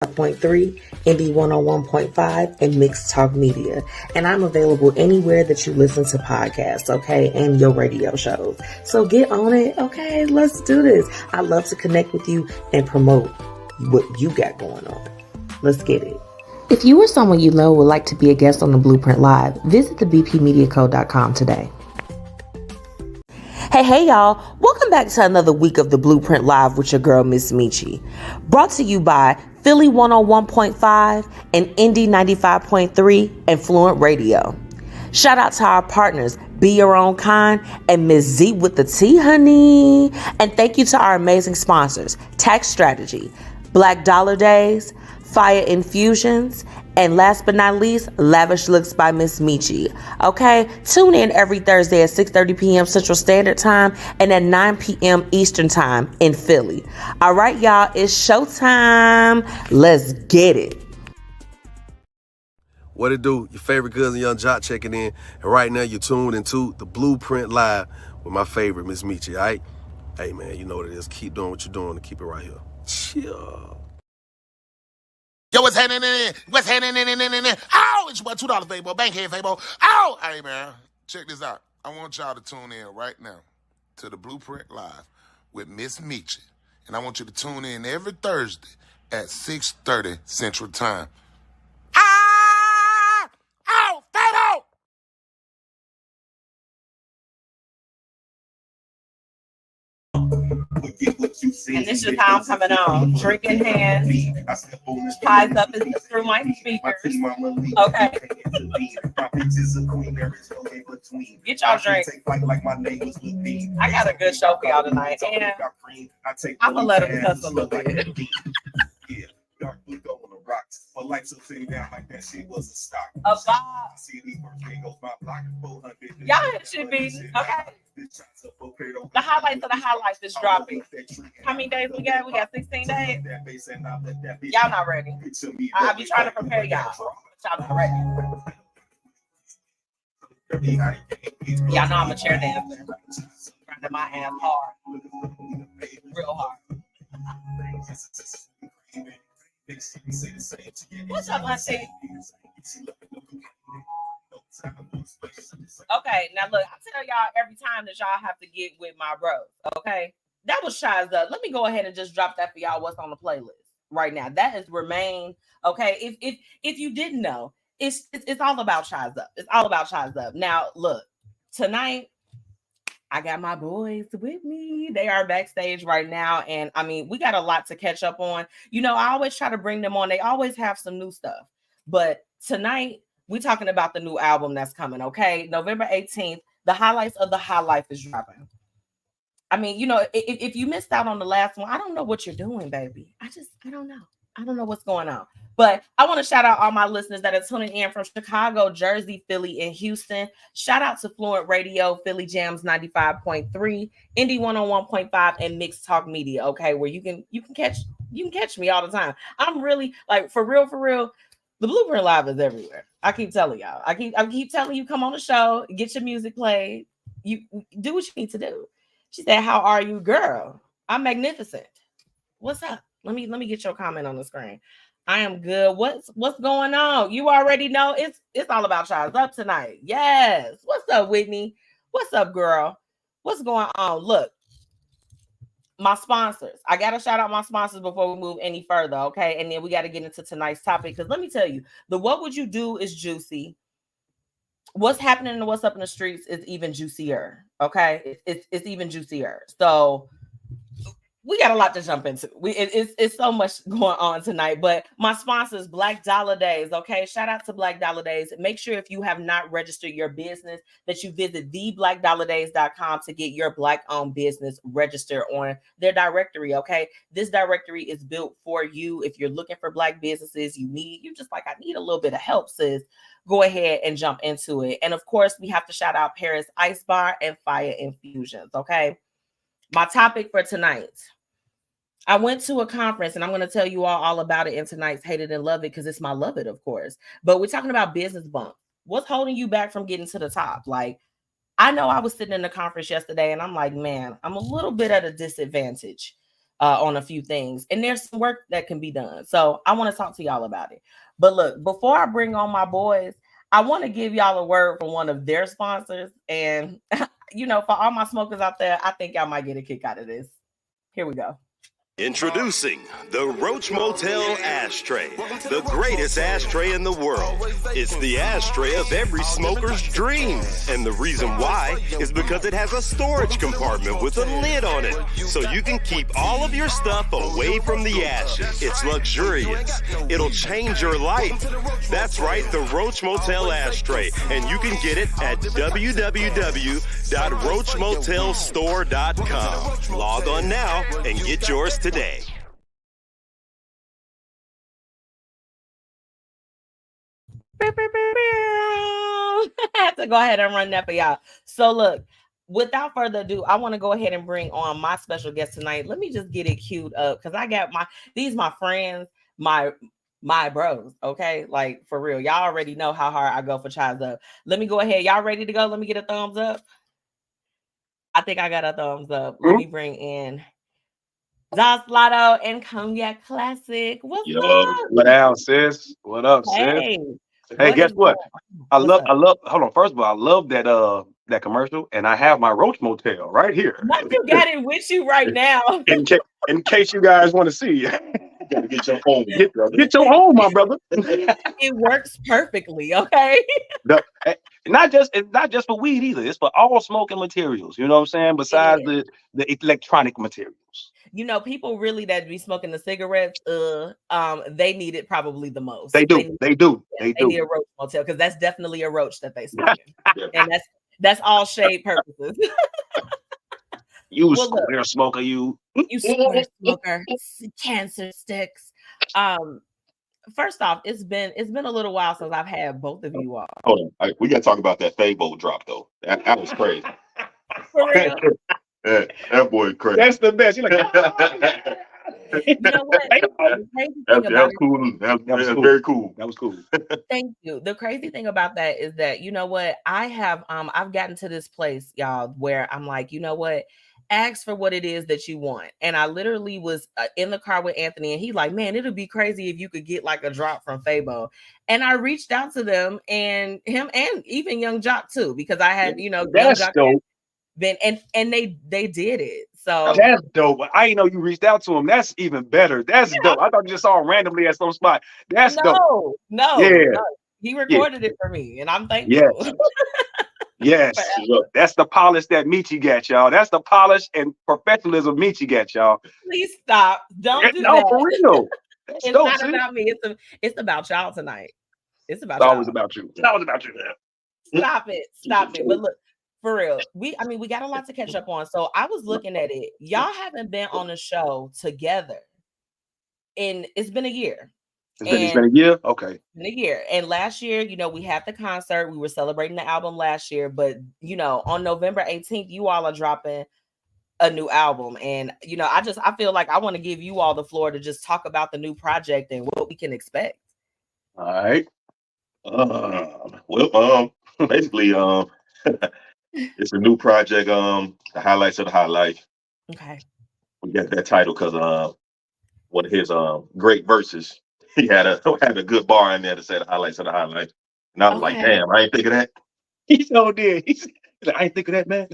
95.3, Indie 101.5, and Mixed Talk Media. And I'm available anywhere that you listen to podcasts, okay, and your radio shows. So get on it, okay? Let's do this. I love to connect with you and promote what you got going on. Let's get it. If you or someone you know would like to be a guest on the Blueprint Live, visit thebpmediacode.com today. Hey, y'all. Welcome back to another week of the Blueprint Live with your girl, MzMetchi. Brought to you by Philly 101.5 and Indie 95.3 and Fluent Radio. Shout out to our partners, Be Your Own Kind and MzWTT, honey. And thank you to our amazing sponsors, Tax Strategy, Black Dollar Days, Fiya Infusions, and last but not least, Lavish Looks by MzMetchi. Okay, tune in every Thursday at 6:30 p.m. Central Standard Time and at 9 p.m. Eastern Time in Philly. All right, y'all, it's showtime. Let's get it. What it do? Your favorite cousin Young Jock checking in, and right now you're tuned into the Blueprint Live with my favorite MzMetchi. All right, hey man, you know what it is. Keep doing what you're doing and keep it right here. Chill. Yo, what's happening in? What's happening in? Oh, it's your $2 Fabo, Bankhead Fabo. Oh, hey, man, check this out. I want y'all to tune in right now to the Blueprint Live with MzMetchi. And I want you to tune in every Thursday at 6:30 Central Time. Ah! Oh, Fabo! And this is how I'm coming on. Drinking hands, Chise UP is through my speakers. Okay. Get y'all drink. I got a good show for y'all tonight. And I'm going to let them cuss a little bit. But like so sitting down like that shit was a stock. A vibe. Y'all should be okay. The highlights of the highlights is dropping. How many days we got? We got 16 days. Y'all not ready. I'll be trying to prepare y'all. Y'all not ready. Y'all know I'm a chair dancer. Grinding my ass hard. Real hard. What's up, Auntie? Okay, now look, I tell y'all every time that y'all have to get with my bros. Okay, that was Chise UP. Let me go ahead and just drop that for y'all. What's on the playlist right now? That is Remain. Okay, if you didn't know, it's all about Chise UP. It's all about Chise UP. Now look, tonight I got my boys with me. They are backstage right now. And I mean, we got a lot to catch up on. You know, I always try to bring them on. They always have some new stuff. But tonight, we're talking about the new album that's coming, okay? November 18th, the highlights of the High Life is dropping. I mean, you know, if you missed out on the last one, I don't know what you're doing, baby. I don't know. I don't know what's going on. But I want to shout out all my listeners that are tuning in from Chicago, Jersey, Philly, and Houston. Shout out to Fluent Radio, Philly Jams 95.3, Indie 101.5, and Mixed Talk Media, okay, where you can catch me all the time. I'm really like for real. The Blueprint Live is everywhere. I keep telling y'all. I keep telling you, come on the show, get your music played. You do what you need to do. She said, "How are you, girl? I'm magnificent. What's up? Let me get your comment on the screen. I am good. What's going on? You already know it's all about Chise UP tonight. Yes. What's up, Whitney? What's up, girl? What's going on? Look, my sponsors. I got to shout out my sponsors before we move any further, okay? And then we got to get into tonight's topic because let me tell you, the What Would You Do is juicy. What's happening and what's up in the streets is even juicier, okay? It's even juicier. So we got a lot to jump into. It's so much going on tonight, but my sponsors, Black Dollar Days, okay? Shout out to Black Dollar Days. Make sure if you have not registered your business that you visit theblackdollardays.com to get your Black-owned business registered on their directory, okay? This directory is built for you. If you're looking for Black businesses, I need a little bit of help, sis. Go ahead and jump into it. And of course, we have to shout out Paris Ice Bar and Fiya Infusions, okay? My topic for tonight. I went to a conference and I'm going to tell you all about it in tonight's Hate It and Love It because it's my love it, of course. But we're talking about business bump. What's holding you back from getting to the top? Like, I know I was sitting in the conference yesterday and I'm like, man, I'm a little bit at a disadvantage. on a few things, and there's some work that can be done. So I want to talk to y'all about it. But look, before I bring on my boys, I want to give y'all a word from one of their sponsors. And for all my smokers out there, I think y'all might get a kick out of this. Here we go. Introducing the Roach Motel Ashtray, the greatest ashtray in the world. It's the ashtray of every smoker's dream. And the reason why is because it has a storage compartment with a lid on it, so you can keep all of your stuff away from the ashes. It's luxurious. It'll change your life. That's right, the Roach Motel Ashtray. And you can get it at www.roachmotelstore.com. Log on now and get yours today. I have to go ahead and run that for y'all. So look, without further ado, I want to go ahead and bring on my special guest tonight. Let me just get it queued up because I got my friends, my bros. Okay, like for real, y'all already know how hard I go for Chise Up. Let me go ahead. Y'all ready to go? Let me get a thumbs up. I think I got a thumbs up. Let me bring in ZWTT and Cognac Classic. What's up? What out, sis? What up, Hey, sis? Hey, guess what? I love. Hold on. First of all, I love that commercial, and I have my Roach Motel right here. Not you got it with you right now. in case you guys want to see. You gotta get your home. Get your home, my brother. It works perfectly. Okay. Not just for weed either. It's for all smoking materials. You know what I'm saying? Besides the electronic materials. People really that be smoking the cigarettes, they need it probably the most. They do. They need a Roach Motel because that's definitely a roach that they smoking. And that's all shade purposes. You square smoker, you square smoker, cancer sticks. First off, it's been a little while since I've had both of you all. Hold on, we gotta talk about that Fabo drop though. That was crazy. For real. That boy crazy. That's the best. You're like, you know what? That's cool. That was cool. Very cool. That was cool. Thank you. The crazy thing about that is that you know what? I have I've gotten to this place, y'all, where I'm like, you know what? Ask for what it is that you want. And I literally was in the car with Anthony, and he like, man, it'll be crazy if you could get like a drop from Fabo. And I reached out to them and him and even Young Jock too, because I had that's Young Jock dope. And they did it. So that's dope. I didn't know you reached out to him. That's even better. That's dope. I thought you just saw him randomly at some spot. That's dope. No. He recorded it for me, and I'm thankful. Yes. That's the polish that MzMetchi got, y'all. That's the polish and professionalism MzMetchi got, y'all. Please stop. Don't do that. No, for real. It's dope, not about me. It's about y'all tonight. It's always about you. It's always about you, man. Stop it. But look, for real, we got a lot to catch up on. So I was looking at it. Y'all haven't been on a show together, and it's been a year. It's been a year? Okay. Been a year. And last year, we had the concert. We were celebrating the album last year. But, on November 18th, you all are dropping a new album. And, I feel like I want to give you all the floor to just talk about the new project and what we can expect. All right. Basically, it's a new project, the highlights of the highlight. Okay. We got that title because one of his great verses. He had a good bar in there to say the highlights of the highlight. And I was like, damn, I ain't think of that. He so did. He said, I ain't think of that, man.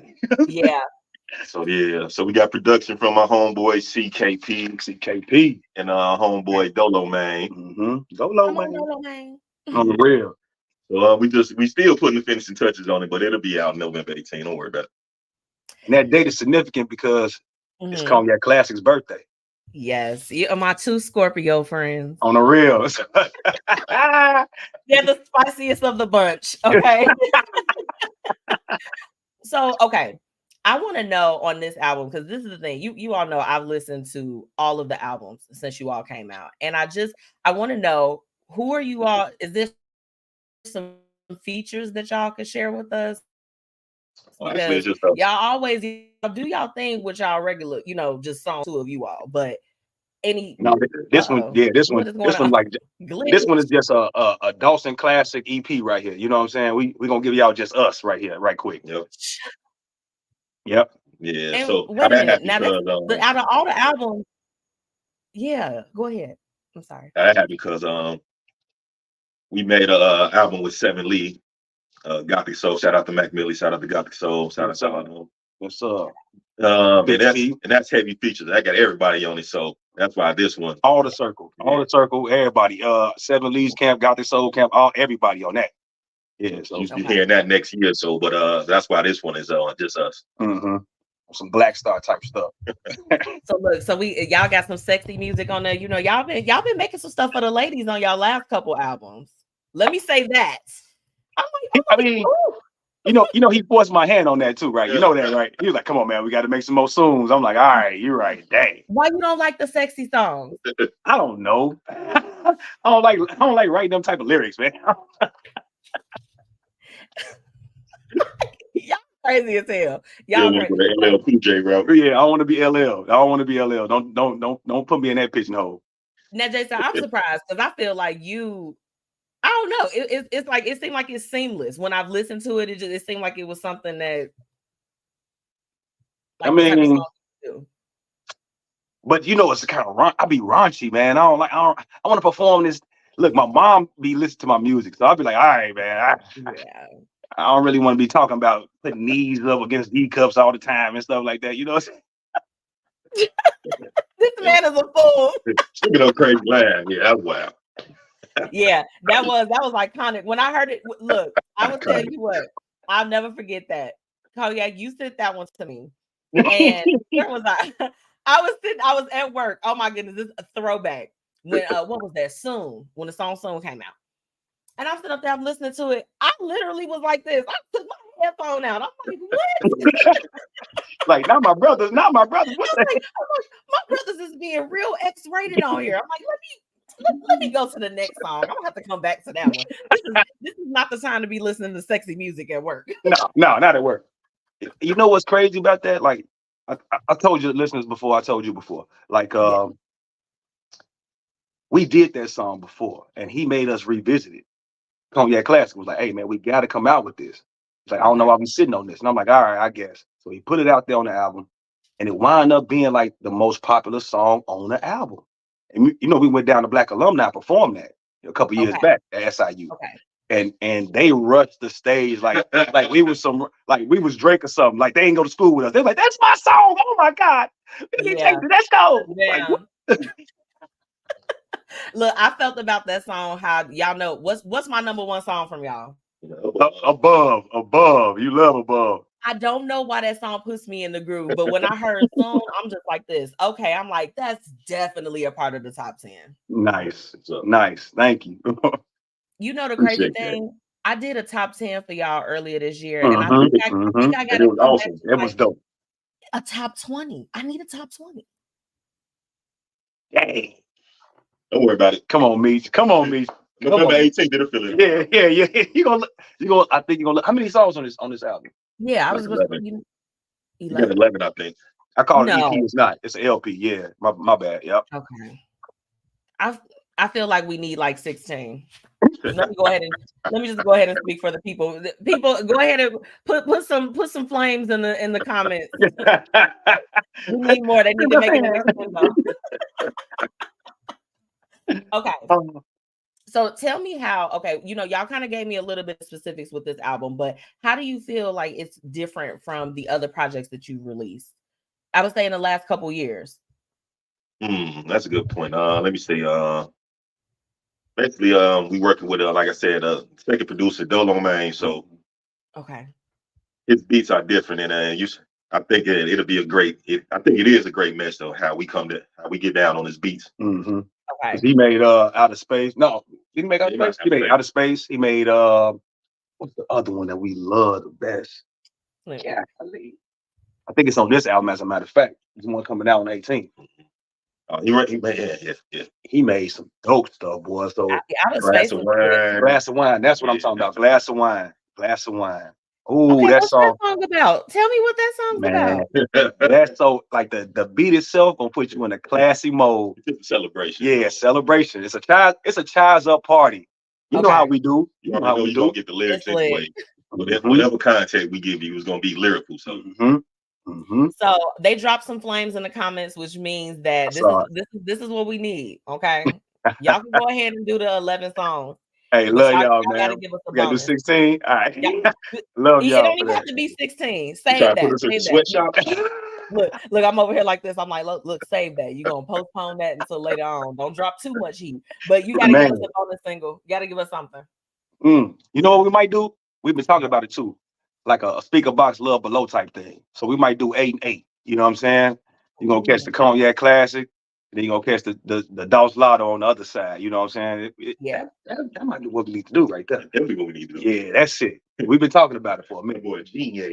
Yeah. So we got production from my homeboy CKP, and homeboy Dolo Man. Mm-hmm. Dolo Man. On the real. So we still putting the finishing touches on it, but it'll be out November 18th. Don't worry about it. And that date is significant because it's Cognac Classic's birthday. Yes, you are my two Scorpio friends. On the real. They're the spiciest of the bunch. Okay. So, okay. I want to know on this album, because this is the thing. You all know I've listened to all of the albums since you all came out. And I want to know, who are you all? Is there some features that y'all could share with us? Because y'all always do y'all thing with y'all regular, just song two of you all. But this one like this one is just a Dawson Classic EP right here. You know what I'm saying? We're gonna give y'all just us right here, right quick. Yep. Yeah. And so wait a minute. Now, out of all the albums, Yeah, go ahead. I'm sorry. I had because we made a album with 7 Lee, Gothic Soul. Shout out to Mac Millie. Shout out to Gothic Soul. Shout out to what's up? And that's heavy features. I got everybody on it, so that's why this one. All the circle, everybody. 7 Lee's camp, Gothic Soul camp, everybody on that. Yeah, so you'll be hearing that next year. So, but that's why this one is just us. Mm-hmm. Some Black Star type stuff. So look, so y'all got some sexy music on there. You know, y'all been making some stuff for the ladies on y'all last couple albums. Let me say that. I mean, you know, he forced my hand on that too, right? You know that, right? He was like, "Come on, man, we got to make some more songs." I'm like, "All right, you're right." Dang. Why you don't like the sexy songs? I don't know. I don't like writing them type of lyrics, man. Y'all crazy as hell. Y'all crazy. LL PJ, bro. Yeah, I want to be LL. I don't want to be LL. Don't put me in that pigeonhole. Now, Jason, I'm surprised because I feel like you. I don't know. It's like it seemed like it's seamless when I've listened to it. It seemed like it was something that. Like, I mean, but you know, it's kind of I be raunchy, man. I want to perform this. Look, my mom be listening to my music, so I'll be like, all right, man. I don't really want to be talking about putting knees up against D cups all the time and stuff like that. You know what I'm saying? This man is a fool. Speaking of crazy laugh, yeah, that's wild. Yeah, that was iconic. When I heard it, look, I will tell you what, I'll never forget that. Cognac, you sent that one to me. And where was I? I was at work. Oh my goodness, this is a throwback. When what was that? Soon, when the song Soon came out. And I'm sitting up there, I'm listening to it. I literally was like this. I took my headphone out. I'm like, what? Like, not my brothers. What I'm like, my brothers is being real X-rated on here. I'm like, let me go to the next song. I'm gonna have to come back to that one. This is not the time to be listening to sexy music at work. No, not at work. You know what's crazy about that? Like, I told you listeners before, I told you before. Like, we did that song before, and he made us revisit it. Cognac Classic was like, hey, man, we got to come out with this. He's like, I don't know why I'm sitting on this. And I'm like, all right, I guess. So he put it out there on the album, and it wound up being like the most popular song on the album. And you know, we went down to Black Alumni, performed that a couple years back at SIU. And they rushed the stage like we was Drake or something. Like, they ain't go to school with us. They're like, that's my song. Oh my God. Let's go. Like, look, I felt about that song. How y'all know what's my number one song from y'all? Above. You love Above. I don't know why that song puts me in the groove, but when I heard Soon, I'm just like this. Okay, I'm like, that's definitely a part of the top 10. Nice. Thank you. You know the crazy thing? I did a top 10 for y'all earlier this year, and I think I got it was awesome. It was dope. A top 20. I need a top 20. Dang. Don't worry about it. Come on, Meech. November 18th, did a feeling. Yeah. You gonna. I think you're gonna. How many songs on this album? Yeah, I was 11. 11, I think. I call it EP. It's not. It's an LP. Yeah, my bad. Yep. Okay. I feel like we need like 16. Let me just go ahead and speak for the people. People, go ahead and put some flames in the comments. We need more. They need to make it okay. So tell me how, okay, you know, y'all kind of gave me a little bit of specifics with this album, but how do you feel like it's different from the other projects that you released? I would say in the last couple years. That's a good point. Let me see. Basically, we working with, like I said, second producer, Dolo Man. So okay, his beats are different, and I think it'll be I think it is a great mess though, how we get down on his beats. Mm-hmm. Okay. He made Out of Space. No, he didn't make Out of Space. He made Out of Space. He made what's the other one that we love the best? Yeah, I think it's on this album, as a matter of fact. There's one coming out on 18th. He made some dope stuff, boy. So Glass of Wine. That's what I'm talking about. Glass of Wine. Oh, okay, what's that song about? Tell me what that song's about. That's so, like, the beat itself gonna put you in a classy mode. It's a celebration. Yeah, celebration. It's a Chise Up party. You know how we do. You know how we do. Don't get the lyrics anyway. Whatever content we give you is gonna be lyrical. So So they dropped some flames in the comments, which means that this is what we need. Okay, y'all can go ahead and do the 11 songs. Hey, but love y'all, man. Gotta give us a we gotta do bonus. 16. All right. Love It y'all. don't even have to be 16. Save that. Put us in the sweatshop. Look, I'm over here like this. I'm like, look, save that. You're gonna postpone that until later on. Don't drop too much heat. But you gotta give us a bonus single. You gotta give us something. You know what we might do? We've been talking about it too. Like a speaker box love below type thing. So we might do 8 and 8. You know what I'm saying? You're gonna catch the Cognac Classic, and then you're gonna catch the Dos Lotto on the other side. You know what I'm saying? That might be what we need to do right there. Definitely what we need to do. Yeah, that's it. We've been talking about it for a minute. Boy,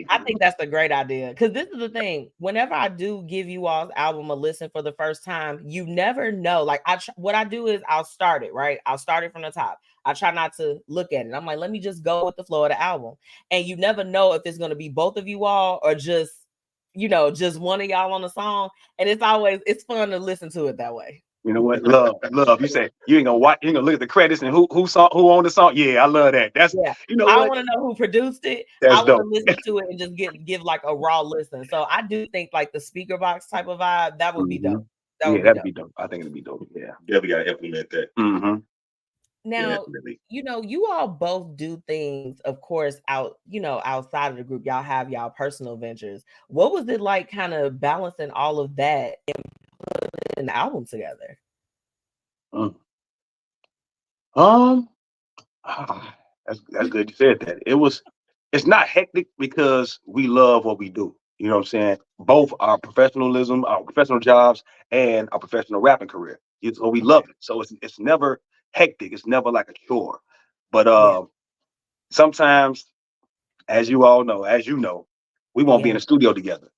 I think that's a great idea. Because this is the thing. Whenever I do give you all's album a listen for the first time, you never know. Like what I do is I'll start it, right? I'll start it from the top. I try not to look at it. I'm like, let me just go with the flow of the album. And you never know if it's going to be both of you all or just, just one of y'all on the song. And it's fun to listen to it that way. You know what? Love. You say you ain't gonna watch, you ain't gonna look at the credits and who owned the song. Yeah, I love that. That's I want to know who produced it. That's I want to listen to it and just give like a raw listen. So I do think like the speaker box type of vibe, that would be dope. That'd be dope. I think it'd be dope. Yeah. Definitely gotta implement that. Now, you all both do things, of course, outside of the group. Y'all have y'all personal ventures. What was it like kind of balancing all of that and putting an album together? That's good you said that. It's not hectic because we love what we do. You know what I'm saying? Both our professionalism, our professional jobs, and our professional rapping career. So we love it. So it's never hectic. It's never like a chore. But sometimes, as you know, we won't be in the studio together.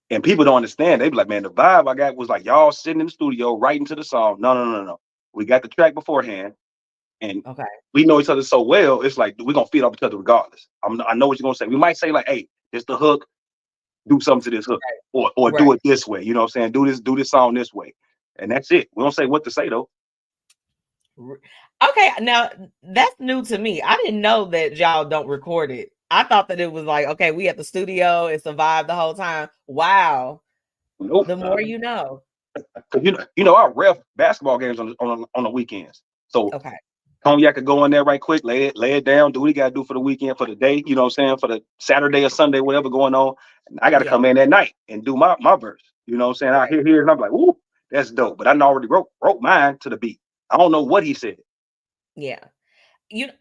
And people don't understand. They be like, man, the vibe I got was like y'all sitting in the studio writing to the song. No. We got the track beforehand. And we know each other so well, it's like we're gonna feed off each other regardless. I know what you're gonna say. We might say like, hey, it's the hook, do something to this hook, or do it this way. You know what I'm saying? Do this song this way. And that's it. We don't say what to say though. Okay, now that's new to me. I didn't know that y'all don't record it. I thought that it was like, okay, we at the studio, it's a vibe the whole time. Wow. Nope. The more you know. You know, I ref basketball games on the weekends. So Cognac could go in there right quick, lay it down, do what he got to do for the weekend, for the day, you know what I'm saying, for the Saturday or Sunday, whatever going on. And I got to come in that night and do my verse. You know what I'm saying? I hear and I'm like, ooh, that's dope. But I already wrote mine to the beat. I don't know what he said. Yeah.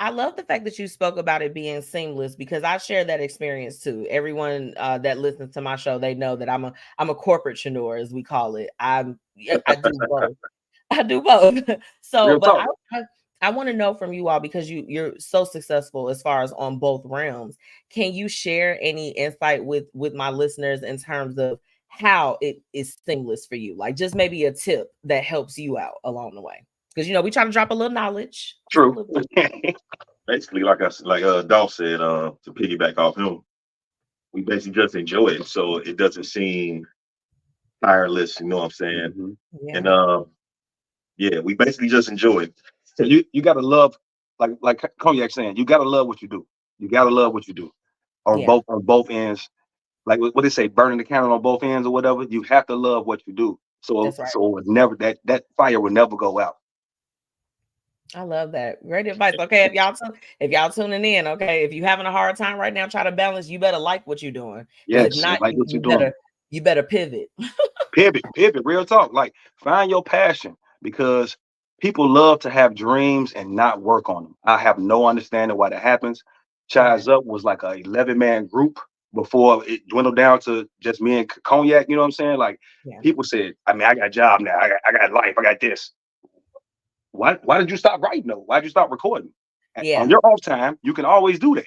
I love the fact that you spoke about it being seamless because I share that experience too. Everyone that listens to my show, they know that I'm a corporate chenor, as we call it. I do both. I do both. So, but I want to know from you all, because you're so successful as far as on both realms. Can you share any insight with my listeners in terms of how it is seamless for you? Like just maybe a tip that helps you out along the way. Because we try to drop a little knowledge. True. Basically, like Dolph said, to piggyback off him, we basically just enjoy it, so it doesn't seem tireless. You know what I'm saying? And we basically just enjoy it. So you gotta love, like Cognac saying, you gotta love what you do. You gotta love what you do on both ends. Like what they say, burning the candle on both ends or whatever. You have to love what you do. So so it never that fire will never go out. I love that. Great advice. Okay, if y'all tuning in, okay, if you're having a hard time right now, try to balance. You better like what you're doing. Yes, if not, like what you're doing. You better pivot. pivot. Real talk. Like find your passion, because people love to have dreams and not work on them. I have no understanding why that happens. Chise Up was like a 11-man group before it dwindled down to just me and Cognac. You know what I'm saying? Like people said, I mean, I got a job now. I got life. I got this. Why did you stop writing though? Why did you stop recording? On your off time, you can always do that.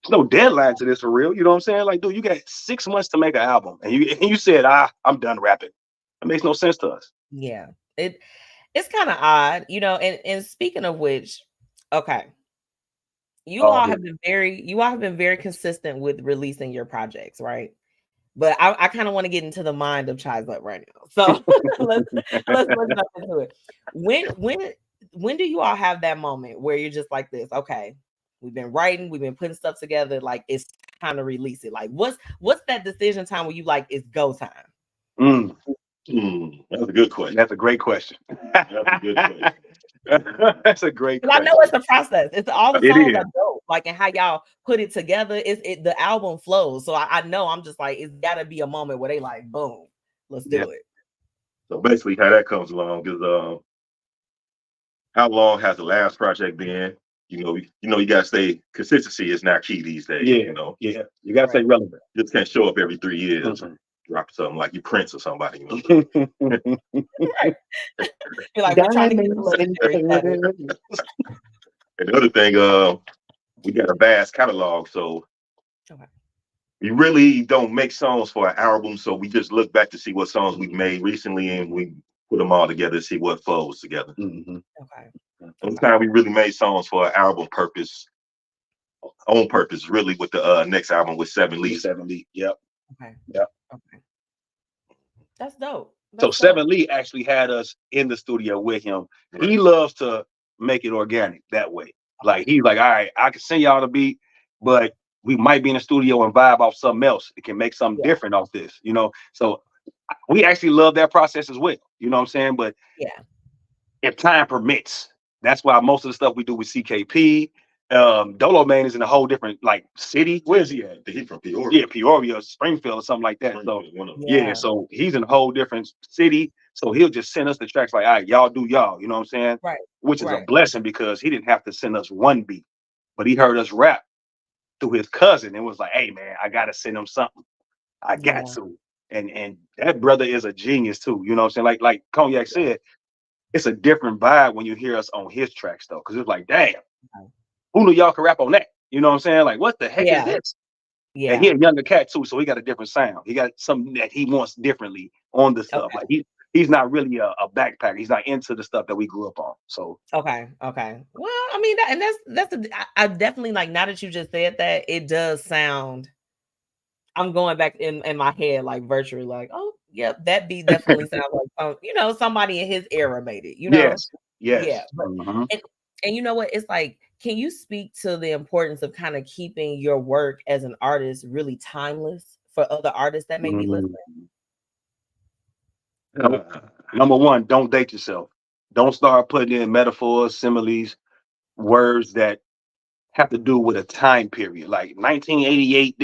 There's no deadline to this for real. You know what I'm saying? Like, dude, you got 6 months to make an album, and you said, I'm done rapping. It makes no sense to us. Yeah, it's kind of odd, And speaking of which, okay, you all have been very consistent with releasing your projects, right? But I kind of want to get into the mind of Chise Up right now. So let's jump into it. When do you all have that moment where you're just like this? Okay, we've been writing, we've been putting stuff together. Like it's time to release it? Like, what's that decision time where you like it's go time? That's a good question. That's a great question. That's a good question. That's a great question. I know it's a process. It's all the songs are dope. Like, and how y'all put it together, the album flows. So I know I'm just like, it's gotta be a moment where they like, boom, let's do it. So basically how that comes along is how long has the last project been? You gotta stay, consistency is not key these days. You gotta stay relevant. You just can't show up every 3 years and drop something like you Prince or somebody. You're like, we're trying to get the And the other thing, we got a vast catalog, so we really don't make songs for an album. So we just look back to see what songs we made recently, and we put them all together to see what flows together. One time we really made songs for an album purpose, on purpose, really, with the next album with 7 Lee. 7 Lee, yep. Okay. That's dope. So 7 Lee actually had us in the studio with him. He loves to make it organic that way. Like, he's like, all right, I can send y'all the beat, but we might be in the studio and vibe off something else. It can make something different off this, So we actually love that process as well. You know what I'm saying? But if time permits, that's why most of the stuff we do with CKP, Dolo Man is in a whole different city. Where is he at? He's from Peoria. Yeah, Peoria, Springfield, or something like that. So so he's in a whole different city. So he'll just send us the tracks like, all right, y'all do y'all. You know what I'm saying? Right. Which is a blessing because he didn't have to send us one beat, but he heard us rap through his cousin and was like, hey man, I gotta send him something. I got to. And that brother is a genius too. You know what I'm saying? Like Cognac said, it's a different vibe when you hear us on his tracks though, because it's like, damn, who knew y'all could rap on that? You know what I'm saying? Like, what the heck is this? Yeah. And he a younger cat too, so he got a different sound. He got something that he wants differently on the stuff. Like he's not really a backpacker. He's not into the stuff that we grew up on. So okay. Well, I mean, I definitely like, now that you just said that, it does sound. I'm going back in my head like virtually, like, oh yeah, that beat definitely sounds like somebody in his era made it. Yes. Yeah. But, and you know what? It's like, can you speak to the importance of kind of keeping your work as an artist really timeless for other artists that may be listening? Number one, don't date yourself. Don't start putting in metaphors, similes, words that have to do with a time period. Like 1988,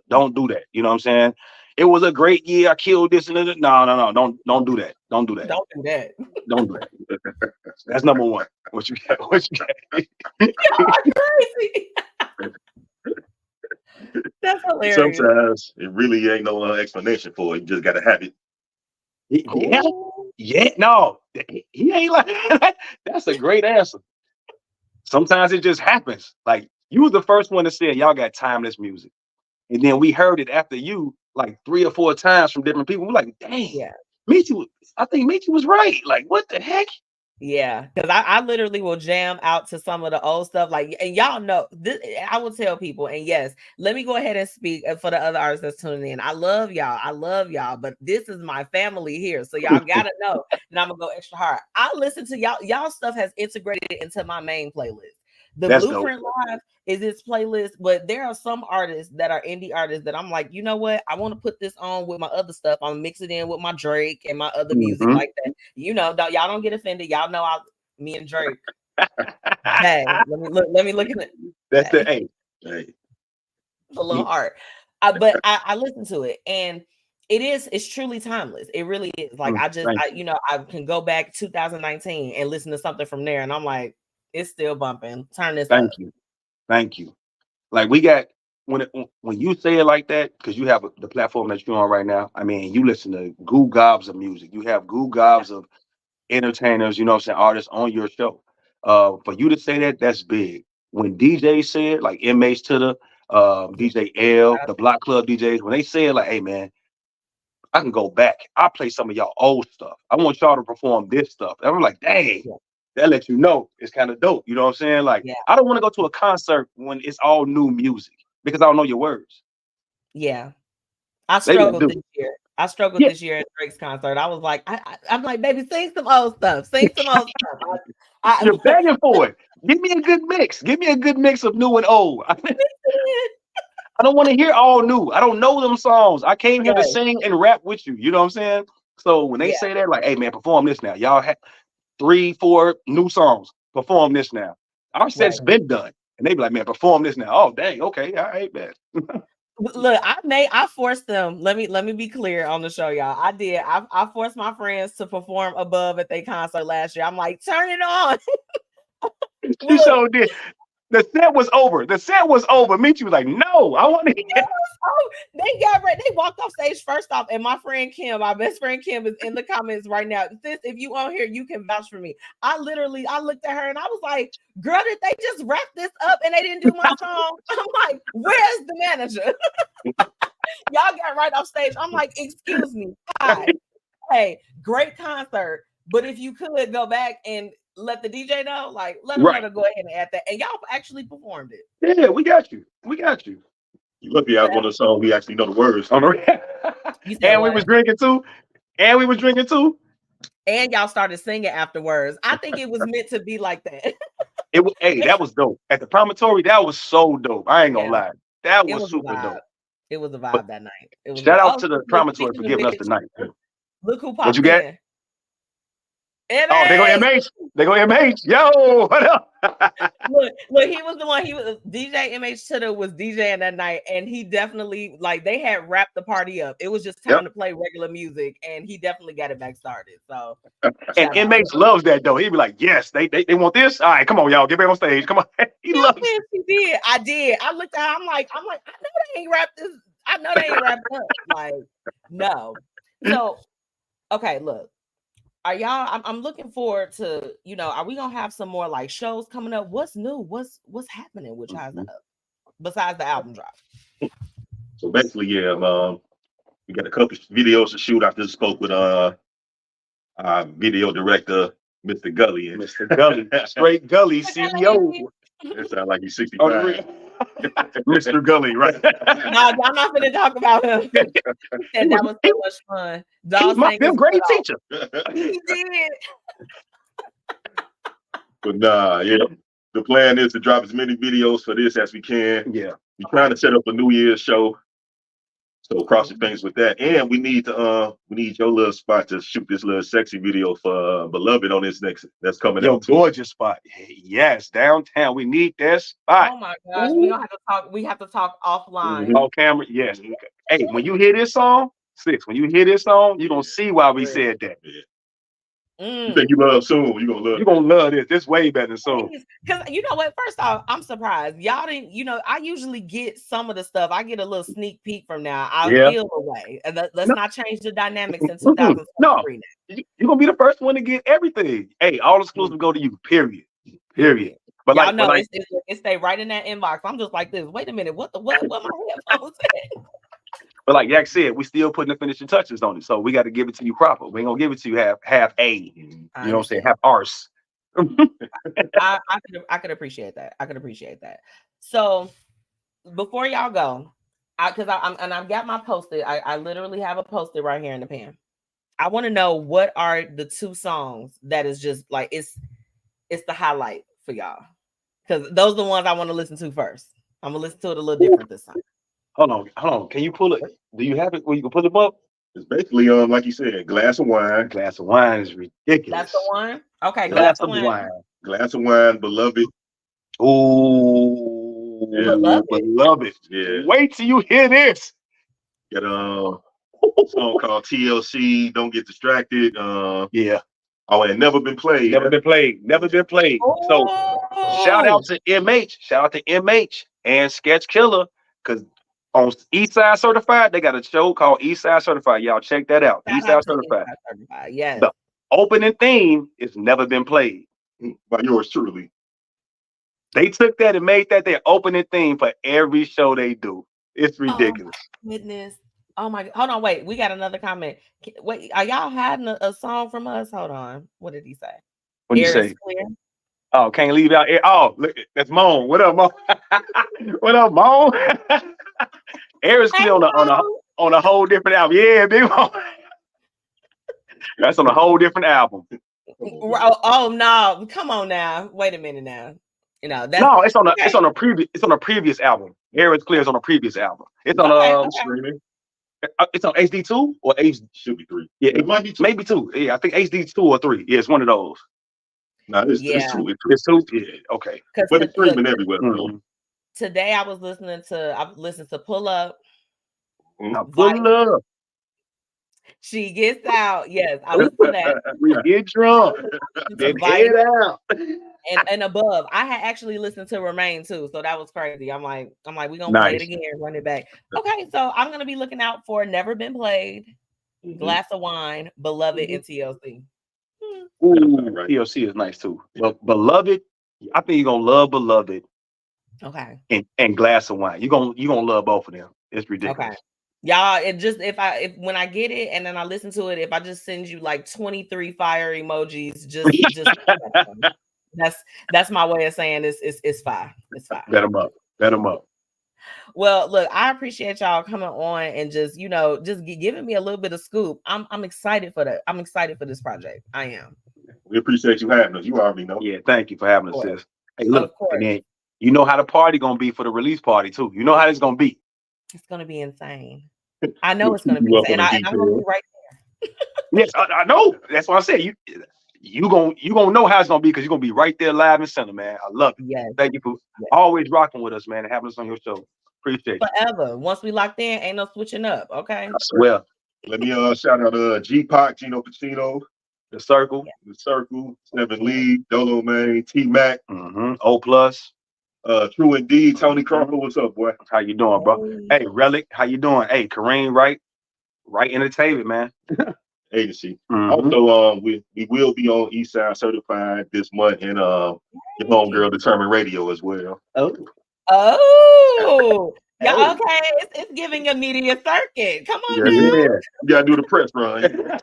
don't do that. You know what I'm saying? It was a great year. I killed this and that. No. Don't do that. Don't do that. Don't do that. Don't do that. That's number one. What you got? Y'all crazy. That's hilarious. Sometimes it really ain't no explanation for it. You just got to have it. No, he ain't like that. That's a great answer. Sometimes it just happens. Like, you were the first one to say y'all got timeless music, and then we heard it after you like 3 or 4 times from different people. We're like, dang, I think Metchi was right. Like, what the heck? Yeah, because I literally will jam out to some of the old stuff. Like, and y'all know this, I will tell people. And yes, let me go ahead and speak for the other artists that's tuning in. I love y'all, but this is my family here, so y'all gotta know that I'm gonna go extra hard. I listen to y'all stuff has integrated into my main playlist. That's Blueprint dope. Live is this playlist, but there are some artists that are indie artists that I'm like, you know what? I want to put this on with my other stuff. I'm mix it in with my Drake and my other music like that. Y'all don't get offended. Y'all know me and Drake. Hey, let me look at it. That's the hey. A little hard. But I listen to it and it's truly timeless. It really is. Like I can go back 2019 and listen to something from there and I'm like, it's still bumping. Turn this up. Thank you. Like, we got when you say it like that, because you have the platform that you're on right now. I mean, you listen to goo gobs of music. You have goo gobs of entertainers, artists on your show. For you to say that, that's big. When DJs say it, like MH to the DJ L, the Block Club DJs, when they say it, like, hey man, I can go back. I'll play some of y'all old stuff. I want y'all to perform this stuff. And I'm like, dang. That lets you know it's kind of dope. You know what I'm saying? Like, I don't want to go to a concert when it's all new music because I don't know your words. Yeah. I struggled this year. This year at Drake's concert. I was like, I'm like, baby, sing some old stuff. You're begging for it. Give me a good mix. Give me a good mix of new and old. I don't want to hear all new. I don't know them songs. I came here to Right. sing and rap with you. You know what I'm saying? So when they Yeah. say that, like, hey man, perform this now. Y'all have 3-4 new songs. Perform this now. Our set's Right. been done. And they be like, man, perform this now. Oh, dang, okay, all right, man. Look, I forced them. Let me be clear on the show, y'all. I forced my friends to perform above at their concert last year. I'm like, turn it on. She Look, so did. The set was over. The set was over. Meet you was like, no, I want to hear. they got ready. They walked off stage first off, and my friend Kim, my best friend Kim, is in the comments right now. Sis, if you on here, you can vouch for me. I looked at her and I was like, girl, did they just wrap this up and they didn't do my song? I'm like, where's the manager? Y'all got right off stage. I'm like, excuse me. Hi. Hey, great concert. But if you could go back and let the DJ know, like, let him know to go ahead and add that. And y'all actually performed it. Yeah, we got you. We got you. You lucky I was one of the songs we actually know the words. On the and we what? was drinking too. And we was drinking too. And y'all started singing afterwards. I think it was meant to be like that. It was, hey, that was dope. At the promontory, that was so dope. I ain't gonna lie. That was super dope. It was a vibe that night. It was shout out to the promontory for giving us the night. Look who popped what you got? in. MH. Oh, they go MH. They go MH. Yo, what up? look, he was the one. He was DJ MH Titter was DJing that night, and he definitely like they had wrapped the party up. It was just time to play regular music, and he definitely got it back started. So, and MH loves that though. He'd be like, "Yes, they want this. All right, come on, y'all, get back on stage. Come on." He loves it. He did. I did. I looked at her. I'm like, I know they ain't wrapped this. I know they ain't wrapped up. Like, no. So, okay, look. Are y'all? I'm looking forward to, are we gonna have some more like shows coming up? What's new? What's happening with Chise Up besides the album drop? So basically, we got a couple videos to shoot. I just spoke with our video director, Mr. Gully. Mr. Gully, straight Gully CEO. It sounds like he's 65. Mr. Gully, right? No, I'm not gonna talk about him. And that was so much fun. He's my fifth grade teacher. He did. But nah, the plan is to drop as many videos for this as we can. Yeah, we're trying to set up a New Year's show. So cross your fingers with that, and we need your little spot to shoot this little sexy video for Beloved on this that's coming out. Gorgeous spot. Yes, downtown. We need that spot. Oh my gosh, we don't have to talk. We have to talk offline. On camera, yes. Hey, when you hear this song, when you hear this song, you're gonna see why we said that. Yeah. You think you love Soon? You're gonna love this. This way better than Soon. Because you know what? First off, I'm surprised. Y'all didn't, I usually get some of the stuff. I get a little sneak peek from now. I'll feel away. And let's not change the dynamics in 2023. No, you're gonna be the first one to get everything. Hey, all exclusive go to you, period. But y'all know it stay right in that inbox. I'm just like this. Wait a minute, what my headphones said? But like Yak said, we still putting the finishing touches on it. So we got to give it to you proper. We ain't gonna give it to you half A. You know what I'm saying? Half arse. I could appreciate that. I could appreciate that. So before y'all go, because I've got my post-it. I literally have a post-it right here in the pen. I want to know what are the 2 songs that is just like it's the highlight for y'all. Because those are the ones I want to listen to first. I'm gonna listen to it a little different this time. Hold on. Can you pull it? Do you have it where you can pull it up? It's basically, like you said, glass of wine. Glass of wine is ridiculous. That's the one? Okay, glass of wine. Glass of wine, Beloved. Ooh, yeah. Beloved. Yeah. Wait till you hear this. Got a song called TLC, Don't Get Distracted. Yeah. Oh, and Never Been Played. Never been played. So shout out to MH and Sketch Killer, because on Eastside Certified, they got a show called Eastside Certified. Y'all check that out. Eastside Certified. Yes. The opening theme is Never Been Played. By yours truly. They took that and made that their opening theme for every show they do. It's ridiculous. Oh my goodness. Oh my, hold on, wait. We got another comment. Wait, are y'all hiding a song from us? Hold on. What did he say? What did you say? Oh, can't leave out air. Oh, look, that's Moan. What up, Moan? What up, Moan? Air is clear on a whole different album. Yeah, big Moan. That's on a whole different album. Oh no, come on now. Wait a minute now. You know, that's No, it's on okay. a previous album. Air is Clear is on a previous album. It's on Okay. Streaming. it's on HD2 or H Should be 3. yeah, It might be 2. maybe 2. Yeah, I think HD2 or 3. Yeah, it's one of those. No, it's Yeah. 2. It's 2? Yeah, okay. But it's streaming look, everywhere. Mhm. today I listened to Pull Up. Now pull up. She gets out. Yes, I listened to that. We get drunk. Then head out. And above. I had actually listened to Remain too, so that was crazy. I'm like, we're gonna play it again, run it back. Okay, so I'm gonna be looking out for Never Been Played, Glass of Wine, Beloved, and TLC. Ooh, TLC is nice too. Well, Beloved, I think you're gonna love Beloved. Okay. And Glass of Wine. You're gonna love both of them. It's ridiculous. Okay. Y'all, it just if when I get it and then I listen to it, if I just send you like 23 fire emojis, just that's my way of saying it's fire. It's fire. Bet them up. Well, look, I appreciate y'all coming on and just giving me a little bit of scoop. I'm excited for that. I'm excited for this project. I am. We appreciate you having us. You already know. Yeah, thank you for having us, sis. Hey, look, of course. And then you know how the party gonna be for the release party too. You know how it's gonna be. It's gonna be insane. I know it's gonna be insane. I'm gonna be right there. Yes, I know. That's what I said. You gonna know how it's gonna be because you're gonna be right there live and center, man. I love it. Yes. Thank you for always rocking with us, man, and having us on your show. Appreciate it. Forever. Once we locked in, ain't no switching up. Okay. I swear. Let me shout out G-Pac, Gino Pacino, The Circle, The Circle, 7 Lee, Dolo Man, T-Mac, O Plus, True Indeed, Tony Crawford. What's up, boy? How you doing, bro? Hey, Relic, how you doing? Hey, Kareem, right Entertainment, man. Agency. Also, we will be on Eastside Certified this month, and your homegirl Determined Radio as well. Oh, yeah, okay. It's giving a media circuit. Come on, yeah. You gotta do the press run.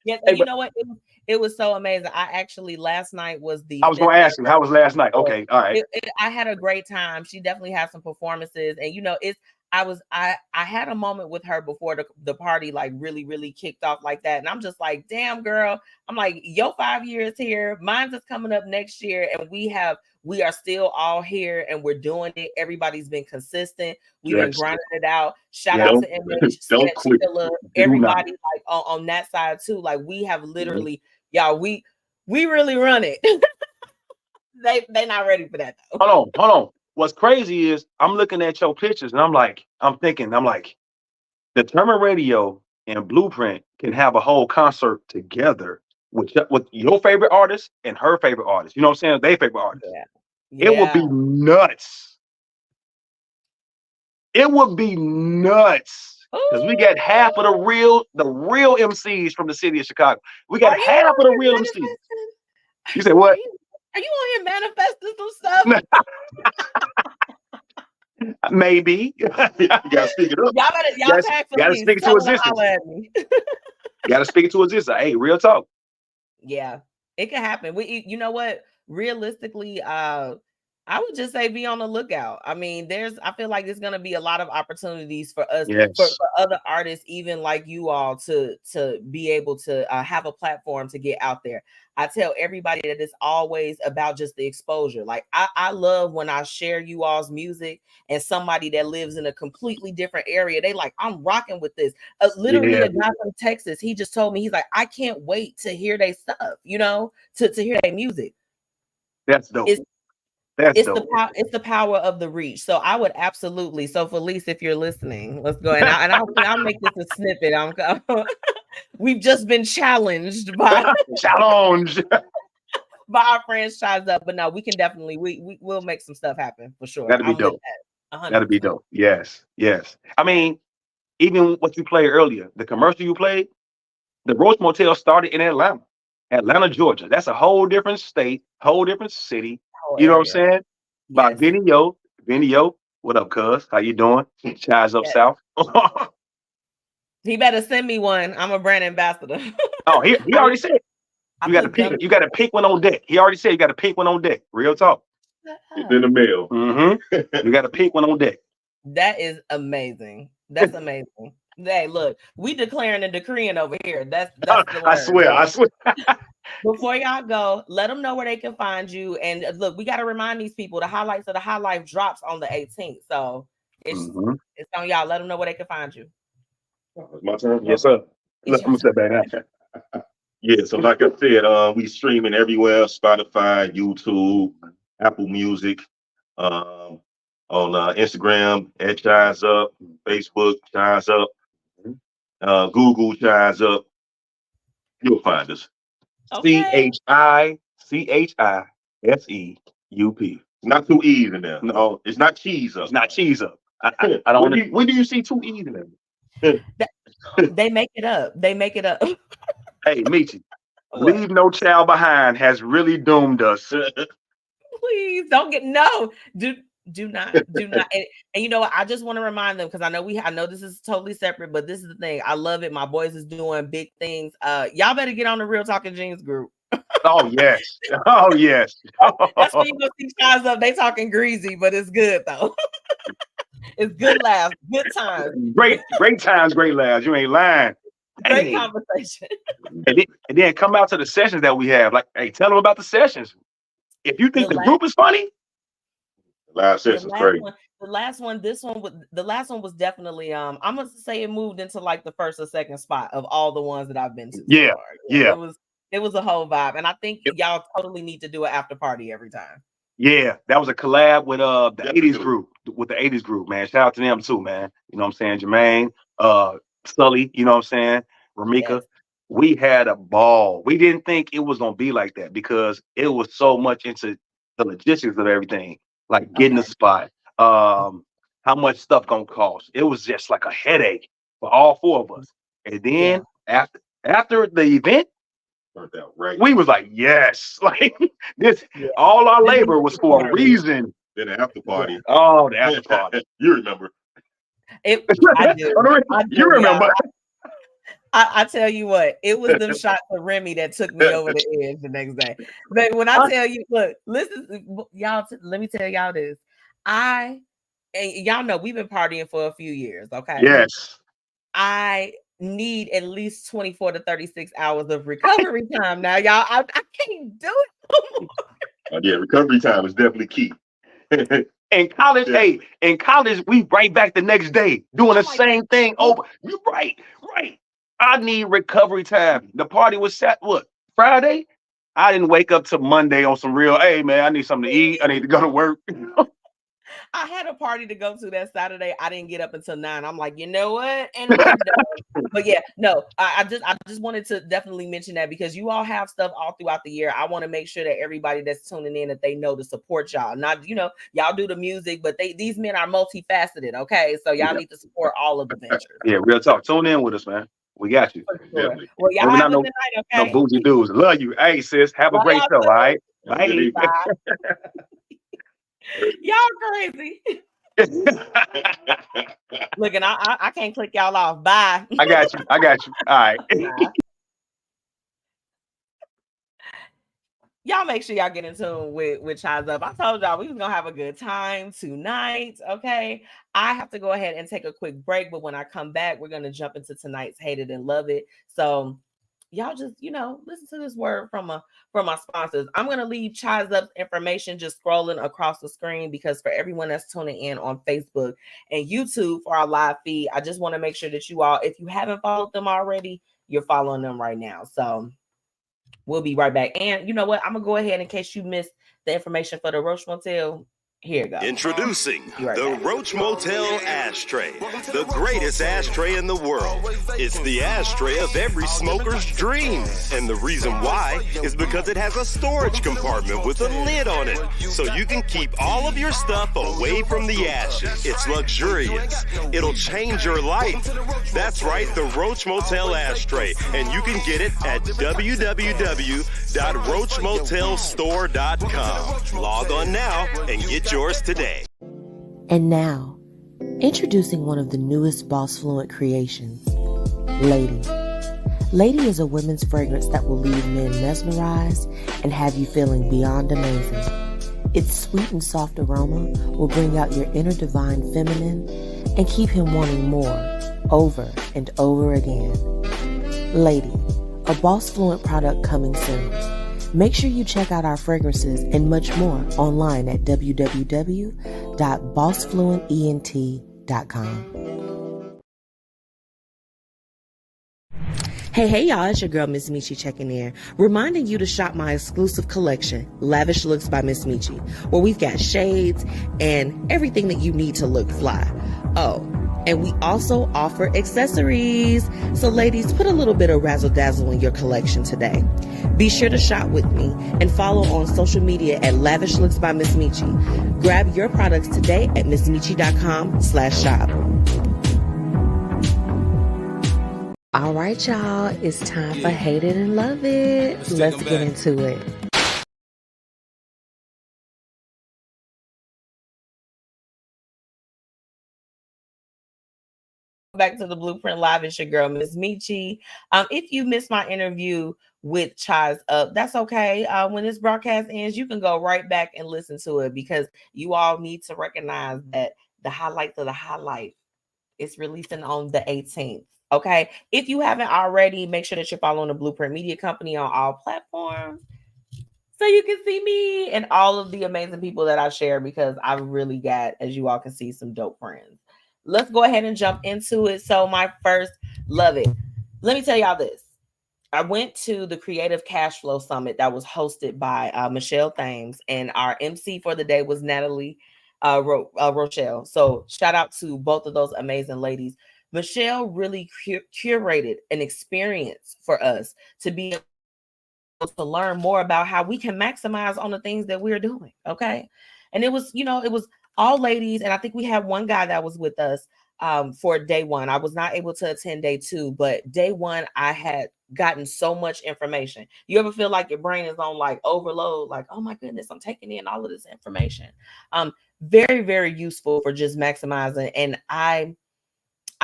Yes, and you know what? It was so amazing. I actually last night was I was going to ask you, how was last night? Okay, all right. I had a great time. She definitely had some performances, and I had a moment with her before the party like really kicked off like that, and I'm just like, damn girl. I'm like, your 5 years here, mine's is coming up next year, and we are still all here, and we're doing it. Everybody's been consistent. We've been grinding it out. Shout out to MzMetchi, everybody like on that side too. Like we have literally, y'all, we really run it. They not ready for that though. Hold on. What's crazy is I'm looking at your pictures and I'm thinking, Determined Radio and Blueprint can have a whole concert together with your favorite artist and her favorite artist. You know what I'm saying? Their favorite artist. Yeah. It would be nuts. Because we got half of the real MCs from the city of Chicago. We got half of the real MCs. You said what? Are you on here manifesting some stuff? Maybe. You gotta speak it up. Y'all gotta speak it to existence. Gotta speak it to existence. Hey, real talk. Yeah, it could happen. You know what? Realistically, I would just say be on the lookout. I mean, I feel like there's going to be a lot of opportunities for us, for other artists, even like you all, to be able to have a platform to get out there. I tell everybody that it's always about just the exposure. Like I love when I share you all's music and somebody that lives in a completely different area, they like, I'm rocking with this. Literally a guy from Texas, he just told me, he's like, I can't wait to hear their stuff, to hear their music. That's dope. It's the power of the reach. So I would absolutely. So Felice, if you're listening, let's go. And I'll make this a snippet. We've just been challenged by our friends Chise UP, but no, we can definitely we'll make some stuff happen for sure. That'd be dope. That'd be dope. Yes. I mean, even what you played earlier, the commercial you played, the Roach Motel started in Atlanta, Georgia. That's a whole different state, whole different city. You know what I'm saying? By Vinny Yo, what up, cuz? How you doing? Chise UP South. He better send me one. I'm a brand ambassador. Oh, he already said you got to pick one on deck. He already said you got to pick one on deck. Real talk. It's in the mail. You got to pick one on deck. That is amazing. That's amazing. Hey, look, we declaring and decreeing over here. That's the word. I swear. Before y'all go, let them know where they can find you. And look, we got to remind these people the highlights of the High Life drops on the 18th. So it's on y'all. Let them know where they can find you. It's my turn. Yes, sir. Look, I'm gonna step back now. Yeah, so like I said, we streaming everywhere: Spotify, YouTube, Apple Music, on Instagram at Chise Up, Facebook Chise Up, Google Chise Up. You'll find us. Okay. ChiseUp. Not two E's in there. No, it's not Chise Up. It's not Chise Up. I don't. When do you see two E's in there? They make it up. They make it up. Hey, Mechi, Leave No Child Behind has really doomed us. Please don't get do not and you know what, I just want to remind them, because I know this is totally separate, but this is the thing. I love it. My boys is doing big things. Y'all better get on the Real Talking Jeans group. Oh yes. Oh yes. That's when you go see Chise Up. They talking greasy, but it's good though. It's good laughs, good times. Great times, great laughs. You ain't lying. Great conversation. And then come out to the sessions that we have. Like, hey, tell them about the sessions. If you think the group is funny, the last session is crazy. The last one was definitely I'm gonna say it moved into like the first or second spot of all the ones that I've been to. Yeah. It was a whole vibe, and I think y'all totally need to do an after party every time. Yeah, that was a collab with the 80s group, man. Shout out to them too, man. You know what I'm saying? Jermaine, Sully, you know what I'm saying? Ramika. Yes. We had a ball. We didn't think it was gonna be like that because it was so much into the logistics of everything, like getting a spot, how much stuff gonna cost. It was just like a headache for all four of us. And then after the event, we was like, yes, like this, all our labor was for a reason. Then the after party. Oh, the after party. You remember? I do. You remember? I tell you what, it was them shots of Remy that took me over the edge the next day. But when I tell you, look, listen, y'all, let me tell y'all this. And y'all know we've been partying for a few years, okay? Yes. I need at least 24 to 36 hours of recovery time now, y'all. I can't do it. Yeah, recovery time is definitely key. In college, in college, we right back the next day doing the same thing over. You're right. I need recovery time. The party was set Friday? I didn't wake up till Monday on some real, hey man, I need something to eat. I need to go to work. I had a party to go to that Saturday. I didn't get up until 9. I'm like, you know what? And we're done. But yeah, no, I just wanted to definitely mention that because you all have stuff all throughout the year. I want to make sure that everybody that's tuning in, that they know to support y'all. Not, y'all do the music, but these men are multifaceted. Okay, so y'all need to support all of the ventures. Yeah, real talk. Tune in with us, man. We got you. Sure. Well, y'all have a good night, okay? No bougie dudes. Love you. Hey, sis. Have a great show, all right? Bye. Y'all crazy. Look, and I can't click y'all off. Bye. I got you. All right. Y'all make sure y'all get in tune with Chise Up. I told y'all we was gonna have a good time tonight. Okay. I have to go ahead and take a quick break, but when I come back, we're gonna jump into tonight's Hate It and Love It. So y'all just, listen to this word from my sponsors. I'm going to leave Chise Up's information just scrolling across the screen because for everyone that's tuning in on Facebook and YouTube for our live feed, I just want to make sure that you all, if you haven't followed them already, you're following them right now. So we'll be right back. And you know what? I'm going to go ahead in case you missed the information for the Roach Motel. Here you go. Introducing the Roach Motel Ashtray, the greatest ashtray in the world. It's the ashtray of every smoker's dream. And the reason why is because it has a storage compartment with a lid on it, so you can keep all of your stuff away from the ashes. It's luxurious. It'll change your life. That's right, the Roach Motel Ashtray. And you can get it at www.roachmotelstore.com. Log on now and get yours today. And now, introducing one of the newest BossFluent creations, Lady. Lady is a women's fragrance that will leave men mesmerized and have you feeling beyond amazing. Its sweet and soft aroma will bring out your inner divine feminine and keep him wanting more, over and over again. Lady, a BossFluent product coming soon. Make sure you check out our fragrances and much more online at www.bossfluentent.com. Hey, y'all, it's your girl, MzMetchi, checking in, reminding you to shop my exclusive collection, Lavish Looks by MzMetchi, where we've got shades and everything that you need to look fly. Oh, and we also offer accessories. So ladies, put a little bit of razzle dazzle in your collection today. Be sure to shop with me and follow on social media at Lavish Looks by MzMetchi. Grab your products today at MzMetchi.com/shop. All right, y'all, it's time for Hate It and Love It. Let's get into it. Back to the Blueprint Live. It's your girl, MzMetchi. If you missed my interview with Chise UP, that's okay. When this broadcast ends, you can go right back and listen to it, because you all need to recognize that the highlights of the highlight is releasing on the 18th. Okay. If you haven't already, make sure that you're following the Blueprint Media Company on all platforms, so you can see me and all of the amazing people that I share, because I really got, as you all can see, some dope friends. Let's go ahead and jump into it. So my first love it. Let me tell y'all this. I went to the Creative Cash Flow Summit that was hosted by Michelle Thames, and our MC for the day was Natalie Rochelle. So shout out to both of those amazing ladies. Michelle really curated an experience for us to be able to learn more about how we can maximize on the things that we're doing. Okay. And it was, it was all ladies. And I think we had one guy that was with us for day one. I was not able to attend day two, but day one, I had gotten so much information. You ever feel like your brain is on like overload? Like, oh my goodness, I'm taking in all of this information. Very, very useful for just maximizing. And I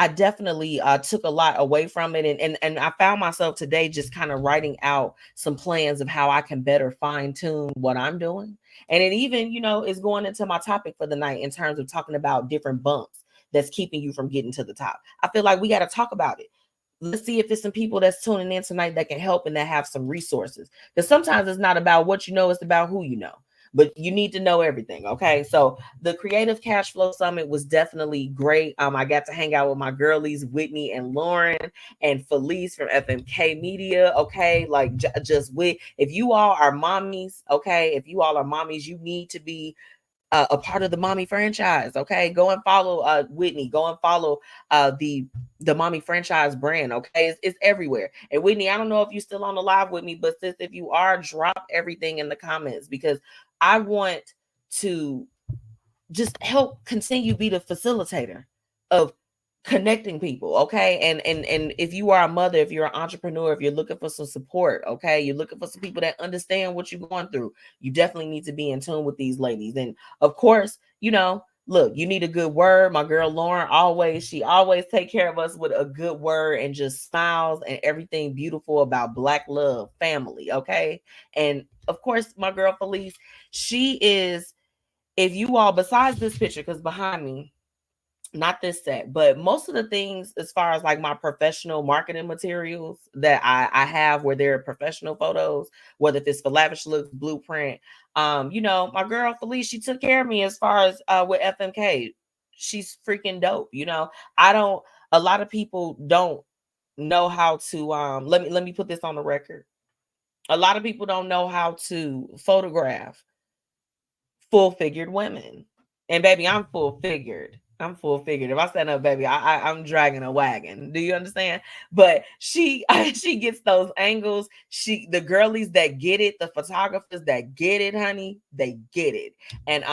definitely took a lot away from it. And I found myself today just kind of writing out some plans of how I can better fine tune what I'm doing. And it even, is going into my topic for the night in terms of talking about different bumps that's keeping you from getting to the top. I feel like we got to talk about it. Let's see if it's some people that's tuning in tonight that can help and that have some resources. Because sometimes it's not about what you know, it's about who you know. But you need to know everything, okay? So the Creative Cash Flow Summit was definitely great. I got to hang out with my girlies, Whitney and Lauren and Felice from FMK Media, okay? Like just if you all are mommies, okay? If you all are mommies, you need to be a part of the mommy franchise. Okay, go and follow Whitney. Go and follow the mommy franchise brand. Okay, it's everywhere. And Whitney, I don't know if you're still on the live with me, but sis, if you are, drop everything in the comments, because I want to just help continue be the facilitator of connecting people. Okay, and if you are a mother, if you're an entrepreneur, if you're looking for some support, okay, you're looking for some people that understand what you're going through, you definitely need to be in tune with these ladies. And of course, look, you need a good word. My girl Lauren, she always take care of us with a good word and just smiles and everything beautiful about Black love, family. Okay, and of course, my girl Felice, she is. If you all, besides this picture, because behind me, not this set, but most of the things as far as like my professional marketing materials that I have, where they're professional photos, whether if it's for Lavish Looks, Blueprint, my girl Felice, she took care of me as far as with FMK. She's freaking dope. A lot of people don't know how to let me put this on the record. A lot of people don't know how to photograph full-figured women. And baby, I'm full-figured. If I stand up, baby, I'm dragging a wagon. Do you understand? But she gets those angles. The girlies that get it, the photographers that get it, honey, they get it. And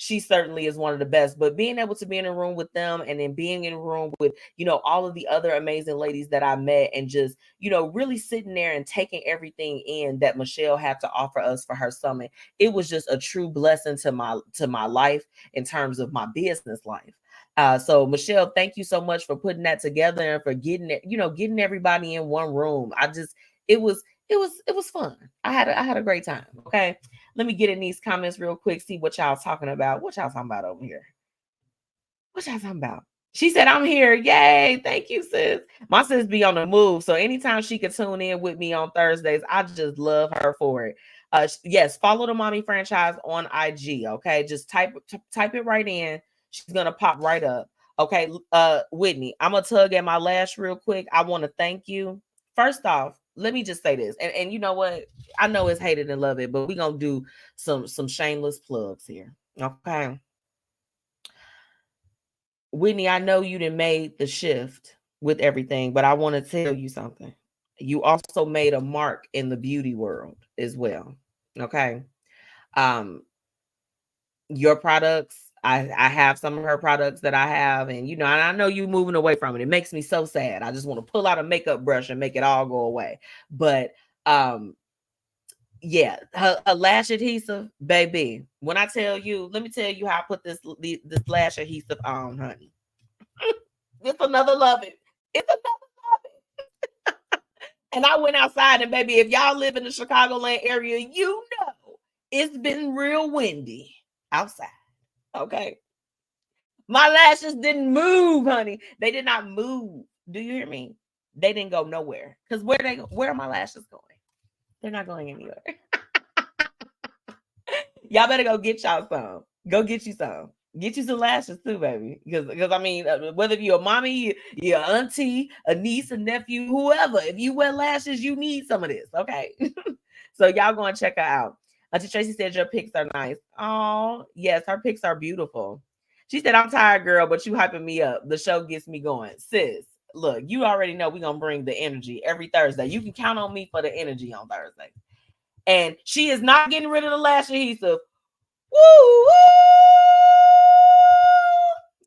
she certainly is one of the best. But being able to be in a room with them, and then being in a room with, all of the other amazing ladies that I met, and just, really sitting there and taking everything in that Michelle had to offer us for her summit, it was just a true blessing to my life in terms of my business life. So Michelle, thank you so much for putting that together and for getting it, getting everybody in one room. It was fun. I had a great time. Okay. Let me get in these comments real quick, see what y'all talking about. What y'all talking about over here? What y'all talking about? She said, I'm here. Yay. Thank you, sis. My sis be on the move. So anytime she could tune in with me on Thursdays, I just love her for it. Yes, follow the Mommy Franchise on IG. Okay. Just type it right in. She's gonna pop right up. Okay. Whitney, I'm gonna tug at my lash real quick. I want to thank you. First off, let me just say this. And you know what? I know it's hated and love it, but we're gonna do some shameless plugs here. Okay. Whitney, I know you done made the shift with everything, but I want to tell you something. You also made a mark in the beauty world as well. Okay. Your products, I have some of her products that I have, and and I know you moving away from it. It makes me so sad. I just want to pull out a makeup brush and make it all go away. But yeah, her lash adhesive, baby. When I tell you, let me tell you how I put this lash adhesive on, honey. It's another love it. It's another love it. And I went outside, and baby, if y'all live in the Chicagoland area, you know it's been real windy outside. Okay. My lashes didn't move, honey. They did not move. Do you hear me? They didn't go nowhere. Because where are my lashes going? They're not going anywhere. Y'all better go get y'all some. Go get you some. Get you some lashes too, baby. Because I mean, whether you're a mommy, your auntie, a niece, a nephew, whoever, if you wear lashes, you need some of this. Okay. So y'all go and check her out. Auntie Tracy said your pics are nice. Oh, yes, her pics are beautiful. She said, I'm tired, girl, but you hyping me up. The show gets me going. Sis, look, you already know we're going to bring the energy every Thursday. You can count on me for the energy on Thursday. And she is not getting rid of the lash adhesive. Woo!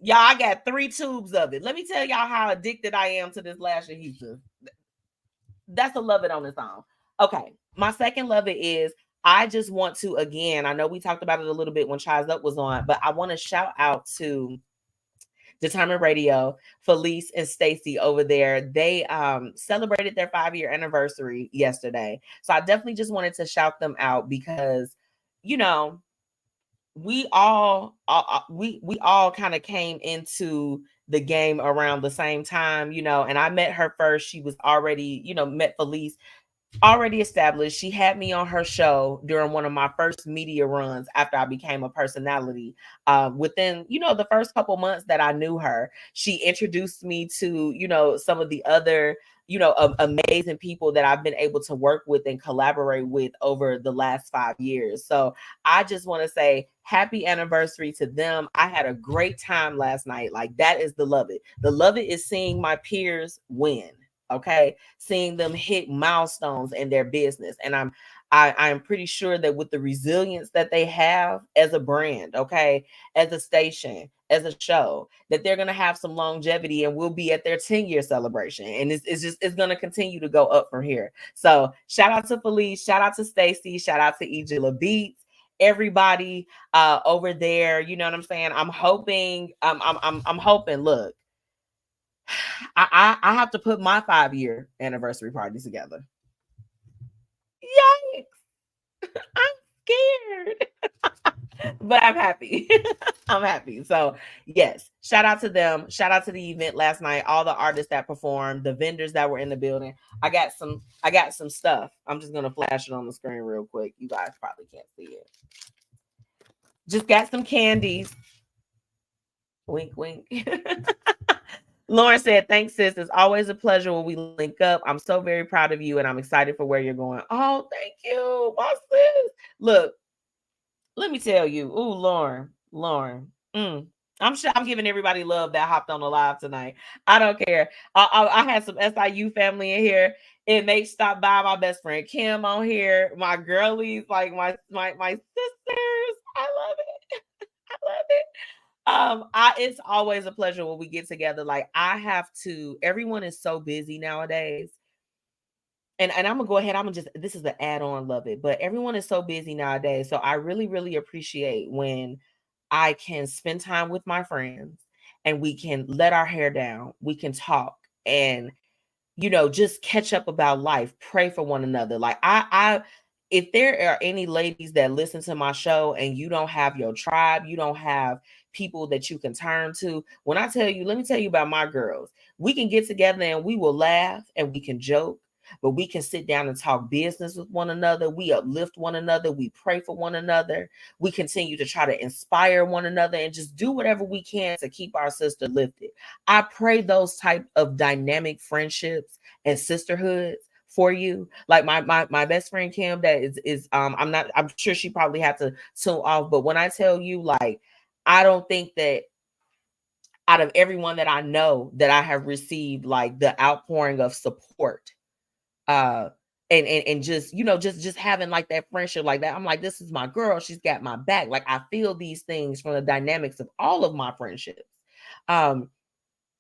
Y'all, I got 3 tubes of it. Let me tell y'all how addicted I am to this lash adhesive. That's a love it on its own. Okay, my second love it is I just want to, again, I know we talked about it a little bit when Chise Up was on, but I want to shout out to Determined Radio, Felice and Stacy over there. They celebrated their 5-year anniversary yesterday. So I definitely just wanted to shout them out because, we all kind of came into the game around the same time, and I met her first. She was already, met Felice, already established. She had me on her show during one of my first media runs after I became a personality. Within, the first couple months that I knew her, she introduced me to, some of the other, amazing people that I've been able to work with and collaborate with over the last 5 years. So I just want to say happy anniversary to them. I had a great time last night. Like, that is the love it. The love it is seeing my peers win. Okay, seeing them hit milestones in their business. And I'm pretty sure that with the resilience that they have as a brand, okay, as a station, as a show, that they're going to have some longevity and we'll be at their 10-year celebration. And it's going to continue to go up from here. So shout out to Felice, shout out to Stacy, shout out to Ejila Beats, everybody over there. You know what I'm saying? I'm hoping, I'm hoping, look, I have to put my 5-year anniversary party together. Yikes. I'm scared. But I'm happy. I'm happy. So yes, shout out to them. Shout out to the event last night. All the artists that performed, the vendors that were in the building. I got some stuff. I'm just gonna flash it on the screen real quick. You guys probably can't see it. Just got some candies. Wink, wink. Lauren said, thanks, sis. It's always a pleasure when we link up. I'm so very proud of you, and I'm excited for where you're going. Oh, thank you, my sis. Look, let me tell you. Ooh, Lauren. I'm sure I'm giving everybody love that hopped on the live tonight. I don't care. I had some SIU family in here. It may stop by. My best friend Kim on here. My girlies, like my sisters. I love it. I love it. It's always a pleasure when we get together. Like, everyone is so busy nowadays. And I'm gonna go ahead. This is the add-on, love it. But everyone is so busy nowadays. So I really, really appreciate when I can spend time with my friends and we can let our hair down. We can talk and, just catch up about life, pray for one another. Like if there are any ladies that listen to my show and you don't have your tribe, you don't have people that you can turn to. When I tell you, let me tell you about my girls. We can get together and we will laugh and we can joke, but we can sit down and talk business with one another. We uplift one another. We pray for one another. We continue to try to inspire one another and just do whatever we can to keep our sister lifted. I pray those type of dynamic friendships and sisterhoods for you. Like my best friend Kim, that is I'm sure she probably had to tune off, but when I tell you, like, I don't think that out of everyone that I know that I have received like the outpouring of support, uh and just, you know, just having like that friendship like that. I'm like, this is my girl, she's got my back. Like, I feel these things from the dynamics of all of my friendships. um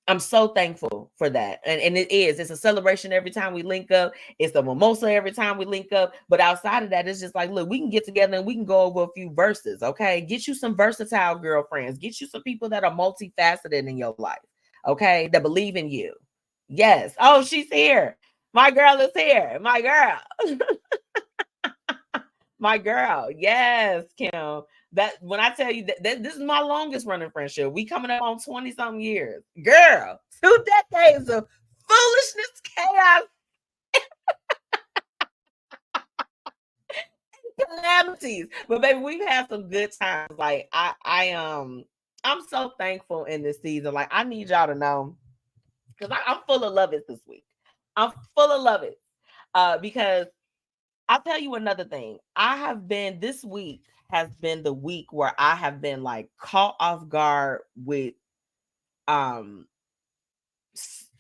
I'm so thankful for that. And it's a celebration every time we link up. It's a mimosa every time we link up. But outside of that, it's just like, look, we can get together and we can go over a few verses. Okay. Get you some versatile girlfriends. Get you some people that are multifaceted in your life. Okay. That believe in you. Yes. Oh, she's here. My girl is here. My girl. My girl. Yes, Kim. That when I tell you that this is my longest running friendship. We coming up on 20 something years. Girl, 2 decades of foolishness, chaos, calamities. But baby, we've had some good times. Like I'm so thankful in this season. Like, I need y'all to know, because I'm full of love it this week. I'm full of love it. Because I'll tell you another thing. This week has been the week where I have been like caught off guard with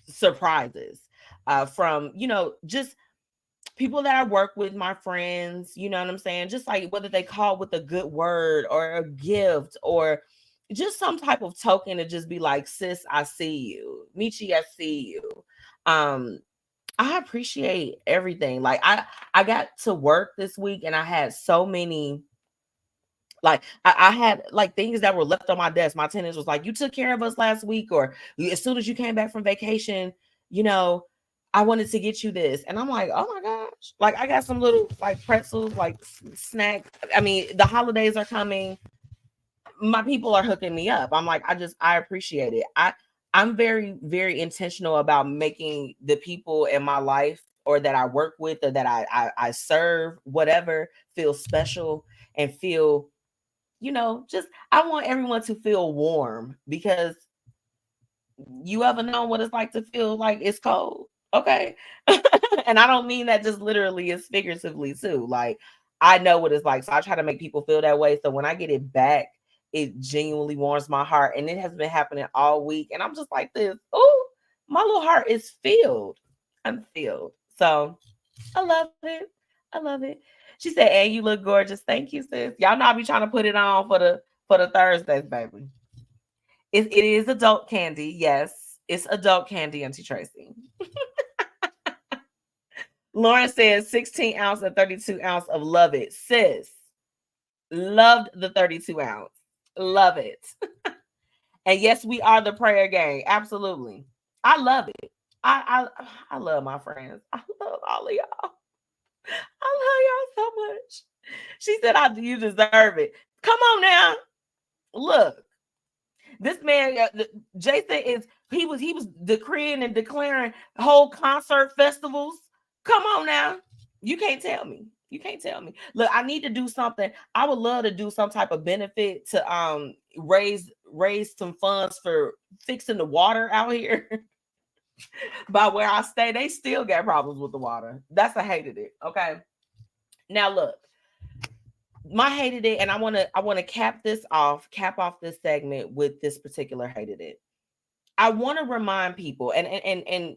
surprises from, you know, just people that I work with, my friends, you know what I'm saying? Just like whether they call with a good word or a gift or just some type of token to just be like, sis, I see you. Michi, I see you. I appreciate everything. Like, I got to work this week and I had so many, like, I had like things that were left on my desk. My tenants was like, you took care of us last week, or as soon as you came back from vacation, you know, I wanted to get you this. And I'm like, oh my gosh. Like, I got some little like pretzels, like snack. I mean, the holidays are coming. My people are hooking me up. I'm like, I appreciate it. I'm very, very intentional about making the people in my life or that I work with or that I serve, whatever, feel special and feel, you know, just I want everyone to feel warm, because you ever know what it's like to feel like it's cold? Okay. And I don't mean that just literally, it's figuratively too. Like, I know what it's like. So I try to make people feel that way. So when I get it back, it genuinely warms my heart. And it has been happening all week. And I'm just like this. Oh, my little heart is filled. I'm filled. So I love it. I love it. She said, and you look gorgeous. Thank you, sis. Y'all know I be trying to put it on for the Thursdays, baby. It is adult candy. Yes, it's adult candy, Auntie Tracy. Lauren says 16 ounce and 32 ounce of love it. Sis, loved the 32 ounce. Love it. And yes, we are the prayer gang. Absolutely. I love it. I love my friends. I love all of y'all. I love y'all so much. She said, you deserve it. Come on now. Look, this man, Jason he was decreeing and declaring whole concert festivals. Come on now. You can't tell me. You can't tell me. Look, I need to do something. I would love to do some type of benefit to raise some funds for fixing the water out here. By where I stay, they still got problems with the water. That's I hated it. Okay. Now look, my hated it, and I want to cap off this segment with this particular hated it. I want to remind people, and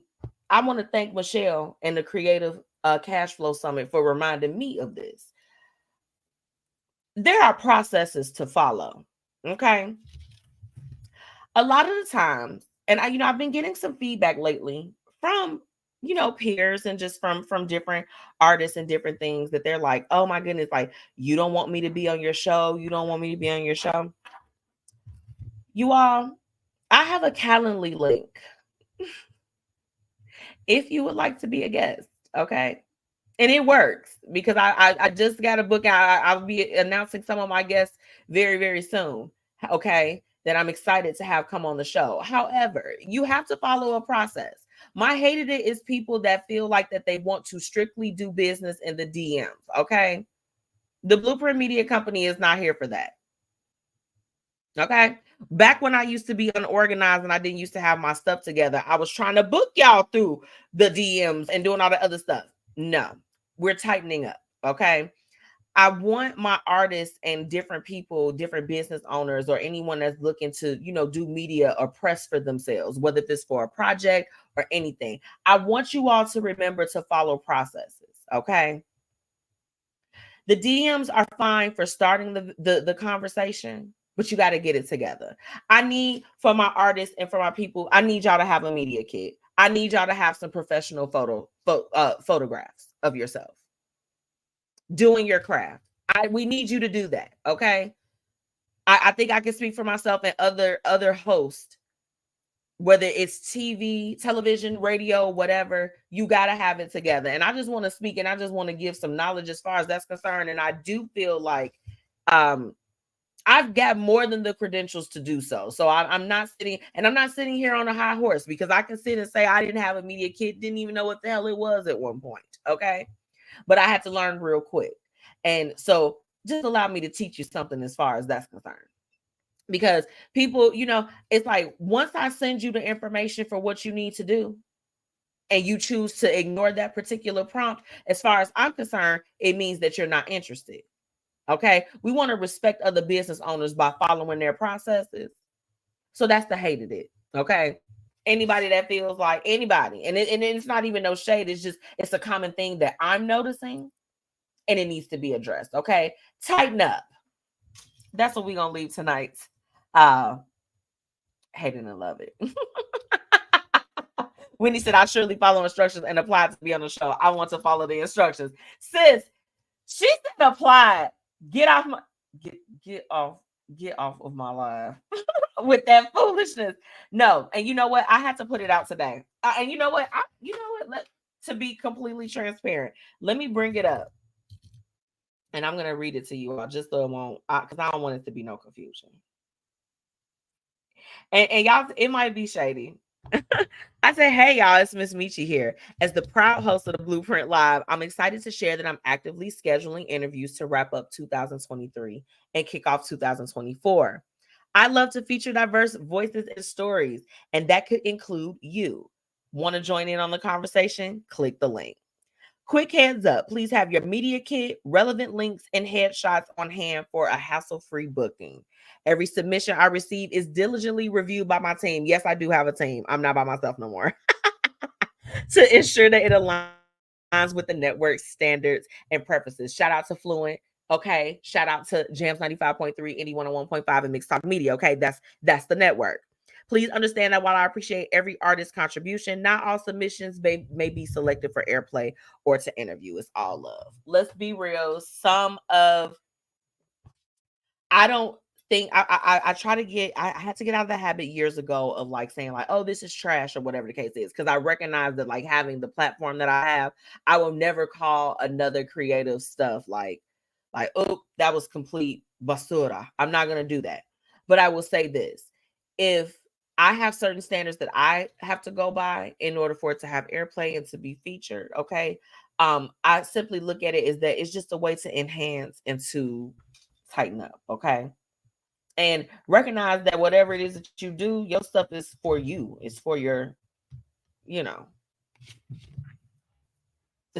I want to thank Michelle and the Creative Cash Flow Summit for reminding me of this. There are processes to follow. Okay. A lot of the times, and I've been getting some feedback lately from, peers and just from different artists and different things, that they're like, oh my goodness, like, you don't want me to be on your show. You don't want me to be on your show. You all, I have a Calendly link. If you would like to be a guest, okay? And it works because I just got a book out. I'll be announcing some of my guests very, very soon. Okay. That I'm excited to have come on the show. However, you have to follow a process. My hated it is people that feel like that they want to strictly do business in the DMs. Okay. The Blueprint Media Company is not here for that. Okay. Back when I used to be unorganized and I didn't used to have my stuff together, I was trying to book y'all through the DMs and doing all the other stuff. No, we're tightening up. Okay. I want my artists and different people, different business owners, or anyone that's looking to, do media or press for themselves, whether it's for a project or anything. I want you all to remember to follow processes. Okay. The DMs are fine for starting the conversation, but you got to get it together. I need, for my artists and for my people, I need y'all to have a media kit. I need y'all to have some professional photographs of yourself doing your craft. We need you to do that. Okay. I think I can speak for myself and other hosts, whether it's TV, television, radio, whatever, you got to have it together. And I just want to speak and I just want to give some knowledge as far as that's concerned. And I do feel like I've got more than the credentials to do so. So I'm not sitting here on a high horse, because I can sit and say I didn't have a media kit, didn't even know what the hell it was at one point. Okay. But I had to learn real quick. And so just allow me to teach you something as far as that's concerned. Because people, it's like once I send you the information for what you need to do and you choose to ignore that particular prompt, as far as I'm concerned, it means that you're not interested. Okay. We want to respect other business owners by following their processes. So that's the hate of it. Okay. Anybody that feels like anybody, and it's not even no shade. It's a common thing that I'm noticing and it needs to be addressed. Okay. Tighten up. That's what we're going to leave tonight. Hating and love it. Winnie said, I surely follow instructions and apply to be on the show. I want to follow the instructions. Sis, she said apply. Get off of my live with that foolishness. No, and you know what? I had to put it out today. And you know what? To be completely transparent, let me bring it up. And I'm going to read it to you all just so it won't, because I don't want it to be no confusion. And y'all, it might be shady. I said, hey, y'all, it's MzMetchi here. As the proud host of the Blueprint Live, I'm excited to share that I'm actively scheduling interviews to wrap up 2023 and kick off 2024. I love to feature diverse voices and stories, and that could include you. Want to join in on the conversation? Click the link. Quick heads up, please have your media kit, relevant links, and headshots on hand for a hassle-free booking. Every submission I receive is diligently reviewed by my team. Yes, I do have a team. I'm not by myself no more. To ensure that it aligns with the network's standards and preferences. Shout out to Fluent. Okay. Shout out to Jams 95.3, Indie 101.5, and Mixed Talk Media. Okay. That's the network. Please understand that while I appreciate every artist's contribution, not all submissions may be selected for airplay or to interview. It's all love. Let's be real. I don't think I try to get, I had to get out of the habit years ago of like saying like, oh, this is trash or whatever the case is. Cause I recognize that like having the platform that I have, I will never call another creative stuff like, oh, that was complete basura. I'm not going to do that. But I will say this, if I have certain standards that I have to go by in order for it to have airplay and to be featured. Okay. I simply look at it as that it's just a way to enhance and to tighten up. Okay. And recognize that whatever it is that you do, your stuff is for you. It's for your, it's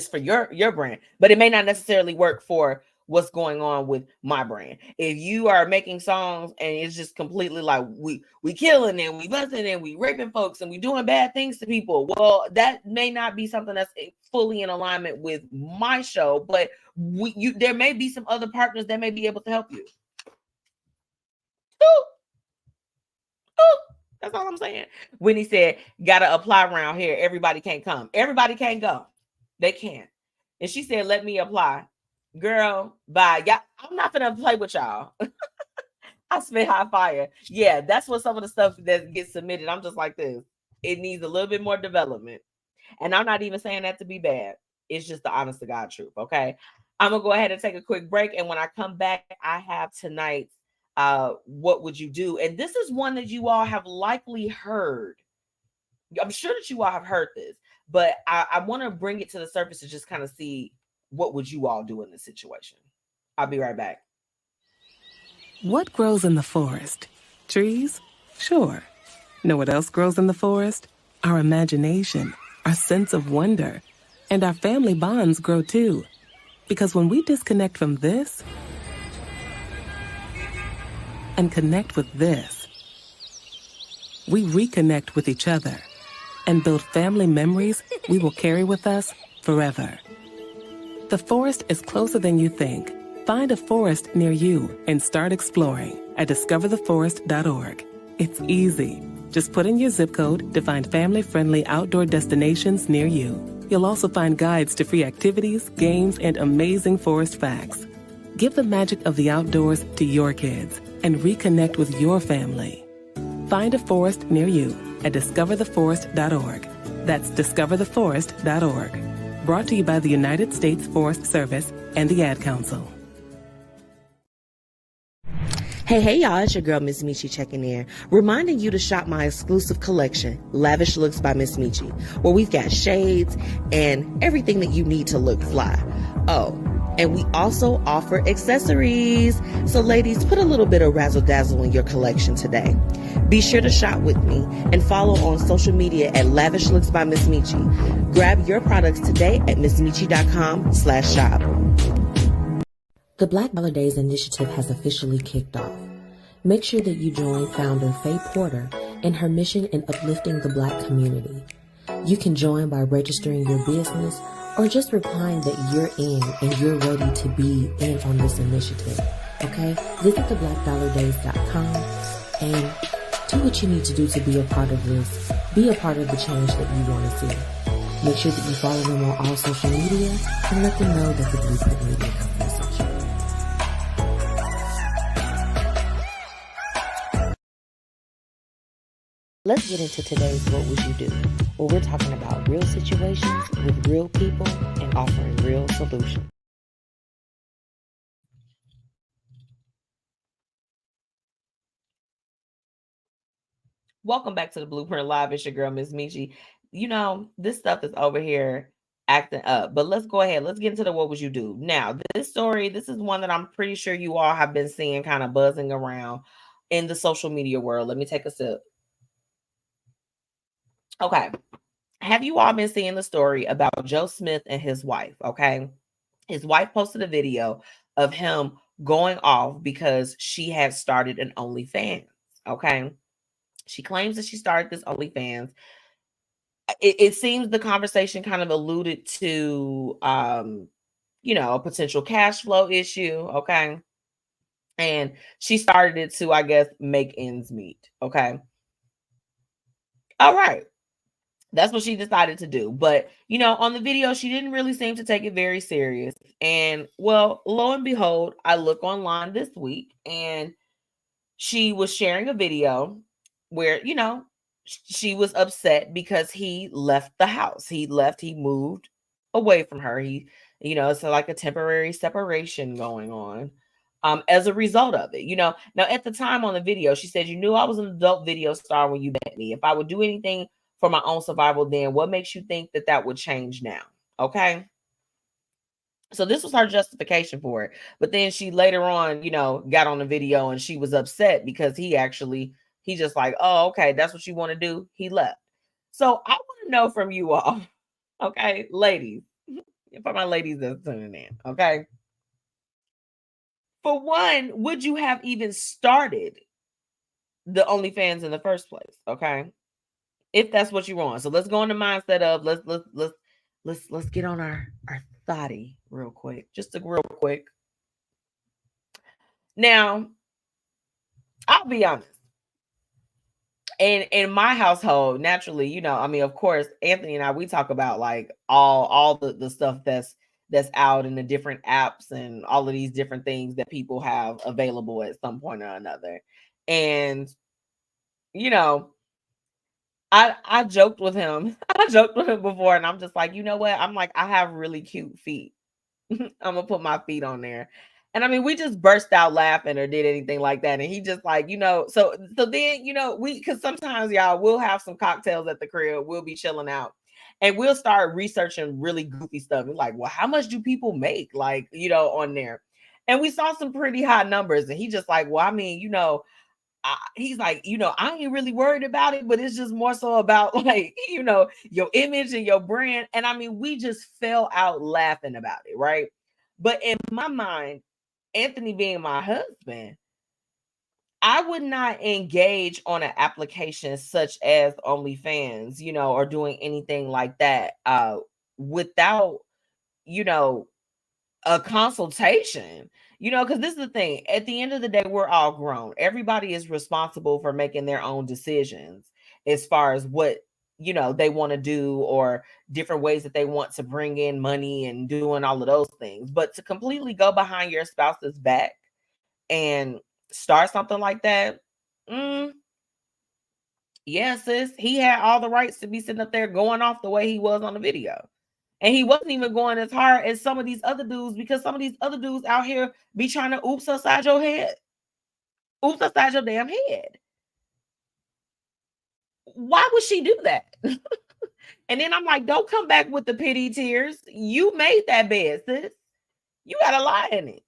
for your brand, but it may not necessarily work for what's going on with my brand. If you are making songs and it's just completely like we killing and we busting and we raping folks and we doing bad things to people, well, that may not be something that's fully in alignment with my show, but there may be some other partners that may be able to help you. That's all I'm saying. When he said, gotta apply around here, everybody can't come. Everybody can't go. They can't. And she said, let me apply. Girl, bye. Y'all, I'm not gonna play with y'all. I spit hot fire. Yeah, that's what some of the stuff that gets submitted. I'm just like this. It needs a little bit more development. And I'm not even saying that to be bad. It's just the honest to God truth. Okay. I'm gonna go ahead and take a quick break. And when I come back, I have tonight's what would you do? And this is one that you all have likely heard. I'm sure that you all have heard this, but I want to bring it to the surface to just kind of see what would you all do in this situation. I'll be right back. What grows in the forest? Trees? Sure. Know what else grows in the forest? Our imagination, our sense of wonder, and our family bonds grow too. Because when we disconnect from this and connect with this, we reconnect with each other and build family memories we will carry with us forever. The forest is closer than you think. Find a forest near you and start exploring at discovertheforest.org. It's easy. Just put in your zip code to find family-friendly outdoor destinations near you. You'll also find guides to free activities, games, and amazing forest facts. Give the magic of the outdoors to your kids and reconnect with your family. Find a forest near you at discovertheforest.org. That's discovertheforest.org. Brought to you by the United States Forest Service and the Ad Council. Hey, y'all, it's your girl, MzMetchi, checking in, reminding you to shop my exclusive collection, Lavish Looks by MzMetchi, where we've got shades and everything that you need to look fly. Oh, and we also offer accessories. So ladies, put a little bit of razzle dazzle in your collection today. Be sure to shop with me and follow on social media at Lavish Looks by MzMetchi. Grab your products today at MzMetchi.com/shop. The Black Dollar Days initiative has officially kicked off. Make sure that you join founder Faye Porter in her mission in uplifting the Black community. You can join by registering your business or just replying that you're in and you're ready to be in on this initiative. Okay? Visit theblackdollardays.com and do what you need to do to be a part of this. Be a part of the change that you want to see. Make sure that you follow them on all social media and let them know that the Blueprint Media Company sent you. Let's get into today's What Would You Do? Where we're talking about real situations with real people and offering real solutions. Welcome back to the Blueprint Live. It's your girl, MzMetchi. You know, this stuff is over here acting up, but let's go ahead. Let's get into the What Would You Do? Now, this story, this is one that I'm pretty sure you all have been seeing kind of buzzing around in the social media world. Let me take a sip. Okay. Have you all been seeing the story about Joe Smith and his wife? Okay. His wife posted a video of him going off because she had started an OnlyFans. Okay. She claims that she started this OnlyFans. It seems the conversation kind of alluded to, a potential cash flow issue. Okay. And she started it to, I guess, make ends meet. Okay. All right. That's what she decided to do. But, on the video, she didn't really seem to take it very serious. And, well, lo and behold, I look online this week and she was sharing a video where, she was upset because he left the house. He moved away from her. It's like a temporary separation going on. As a result of it, now at the time on the video, she said, "You knew I was an adult video star when you met me. If I would do anything for my own survival, then what makes you think that would change now?" Okay. So this was her justification for it. But then she later on, got on the video and she was upset because he just like, "Oh, okay, that's what you want to do." He left. So I want to know from you all, okay, ladies, for my ladies that's tuning in, okay. For one, would you have even started the OnlyFans in the first place? Okay. If that's what you want. So let's go in the mindset of let's get on our thotty real quick. Just real quick. Now, I'll be honest. And in my household, naturally, of course, Anthony and I, we talk about like all the stuff that's out in the different apps and all of these different things that people have available at some point or another. And, I joked with him. I joked with him before, and I'm just like, you know what? I'm like, I have really cute feet. I'm gonna put my feet on there. And I mean, we just burst out laughing or did anything like that. And he just like, so then, because sometimes y'all we'll have some cocktails at the crib, we'll be chilling out and we'll start researching really goofy stuff. We're like, well, how much do people make? Like, on there. And we saw some pretty high numbers. And he just like, well, I mean, he's like, I ain't really worried about it, but it's just more so about like, your image and your brand. And I mean, we just fell out laughing about it, right? But in my mind, Anthony being my husband, I would not engage on an application such as OnlyFans, or doing anything like that without, a consultation, because this is the thing. At the end of the day, we're all grown. Everybody is responsible for making their own decisions as far as what, they want to do or different ways that they want to bring in money and doing all of those things. But to completely go behind your spouse's back and start something like that, yeah, sis, he had all the rights to be sitting up there going off the way he was on the video. And he wasn't even going as hard as some of these other dudes, because some of these other dudes out here be trying to oops upside your head. Oops upside your damn head. Why would she do that? And then I'm like, don't come back with the pity tears. You made that bed, sis. You got to lie in it.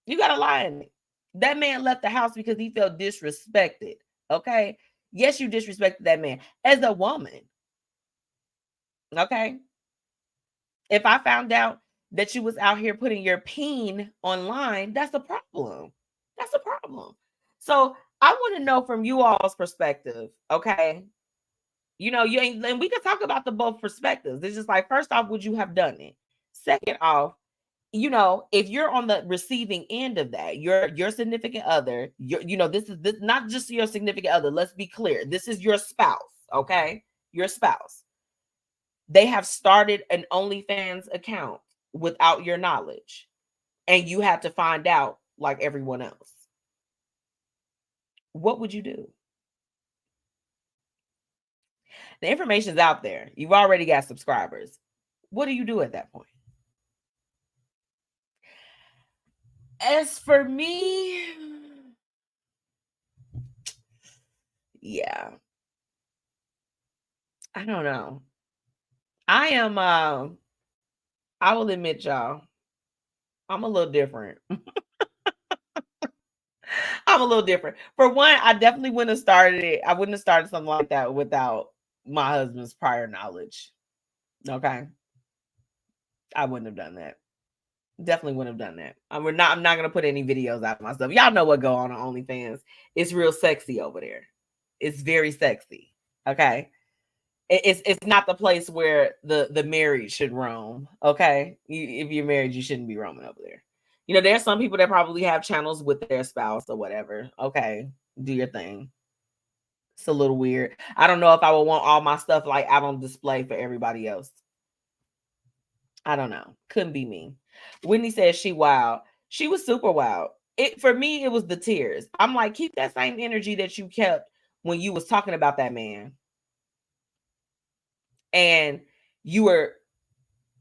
You got to lie in it. That man left the house because he felt disrespected. Okay? Yes, you disrespected that man as a woman. Okay? If I found out that you was out here putting your peen online, that's a problem. That's a problem. So I want to know from you all's perspective, okay? You ain't, and we can talk about the both perspectives. It's just like, first off, would you have done it? Second off, if you're on the receiving end of that, your significant other, this is not just your significant other. Let's be clear. This is your spouse, okay? Your spouse. They have started an OnlyFans account without your knowledge, and you have to find out like everyone else. What would you do? The information's out there. You've already got subscribers. What do you do at that point? As for me, yeah, I don't know. I am, I will admit, y'all, I'm a little different. I'm a little different. For one, I definitely wouldn't have started it. I wouldn't have started something like that without my husband's prior knowledge. Okay. I wouldn't have done that. Definitely wouldn't have done that. I'm not gonna put any videos out of myself. Y'all know what go on OnlyFans. It's real sexy over there. It's very sexy. Okay. It's not the place where the married should roam. Okay. If you're married, you shouldn't be roaming over there. There's some people that probably have channels with their spouse or whatever. Okay. Do your thing. It's a little weird. I don't know if I would want all my stuff like out on display for everybody else. I don't know. Couldn't be me. Whitney says she wild. She was super wild. For me, it was the tears. I'm like, keep that same energy that you kept when you was talking about that man. And you were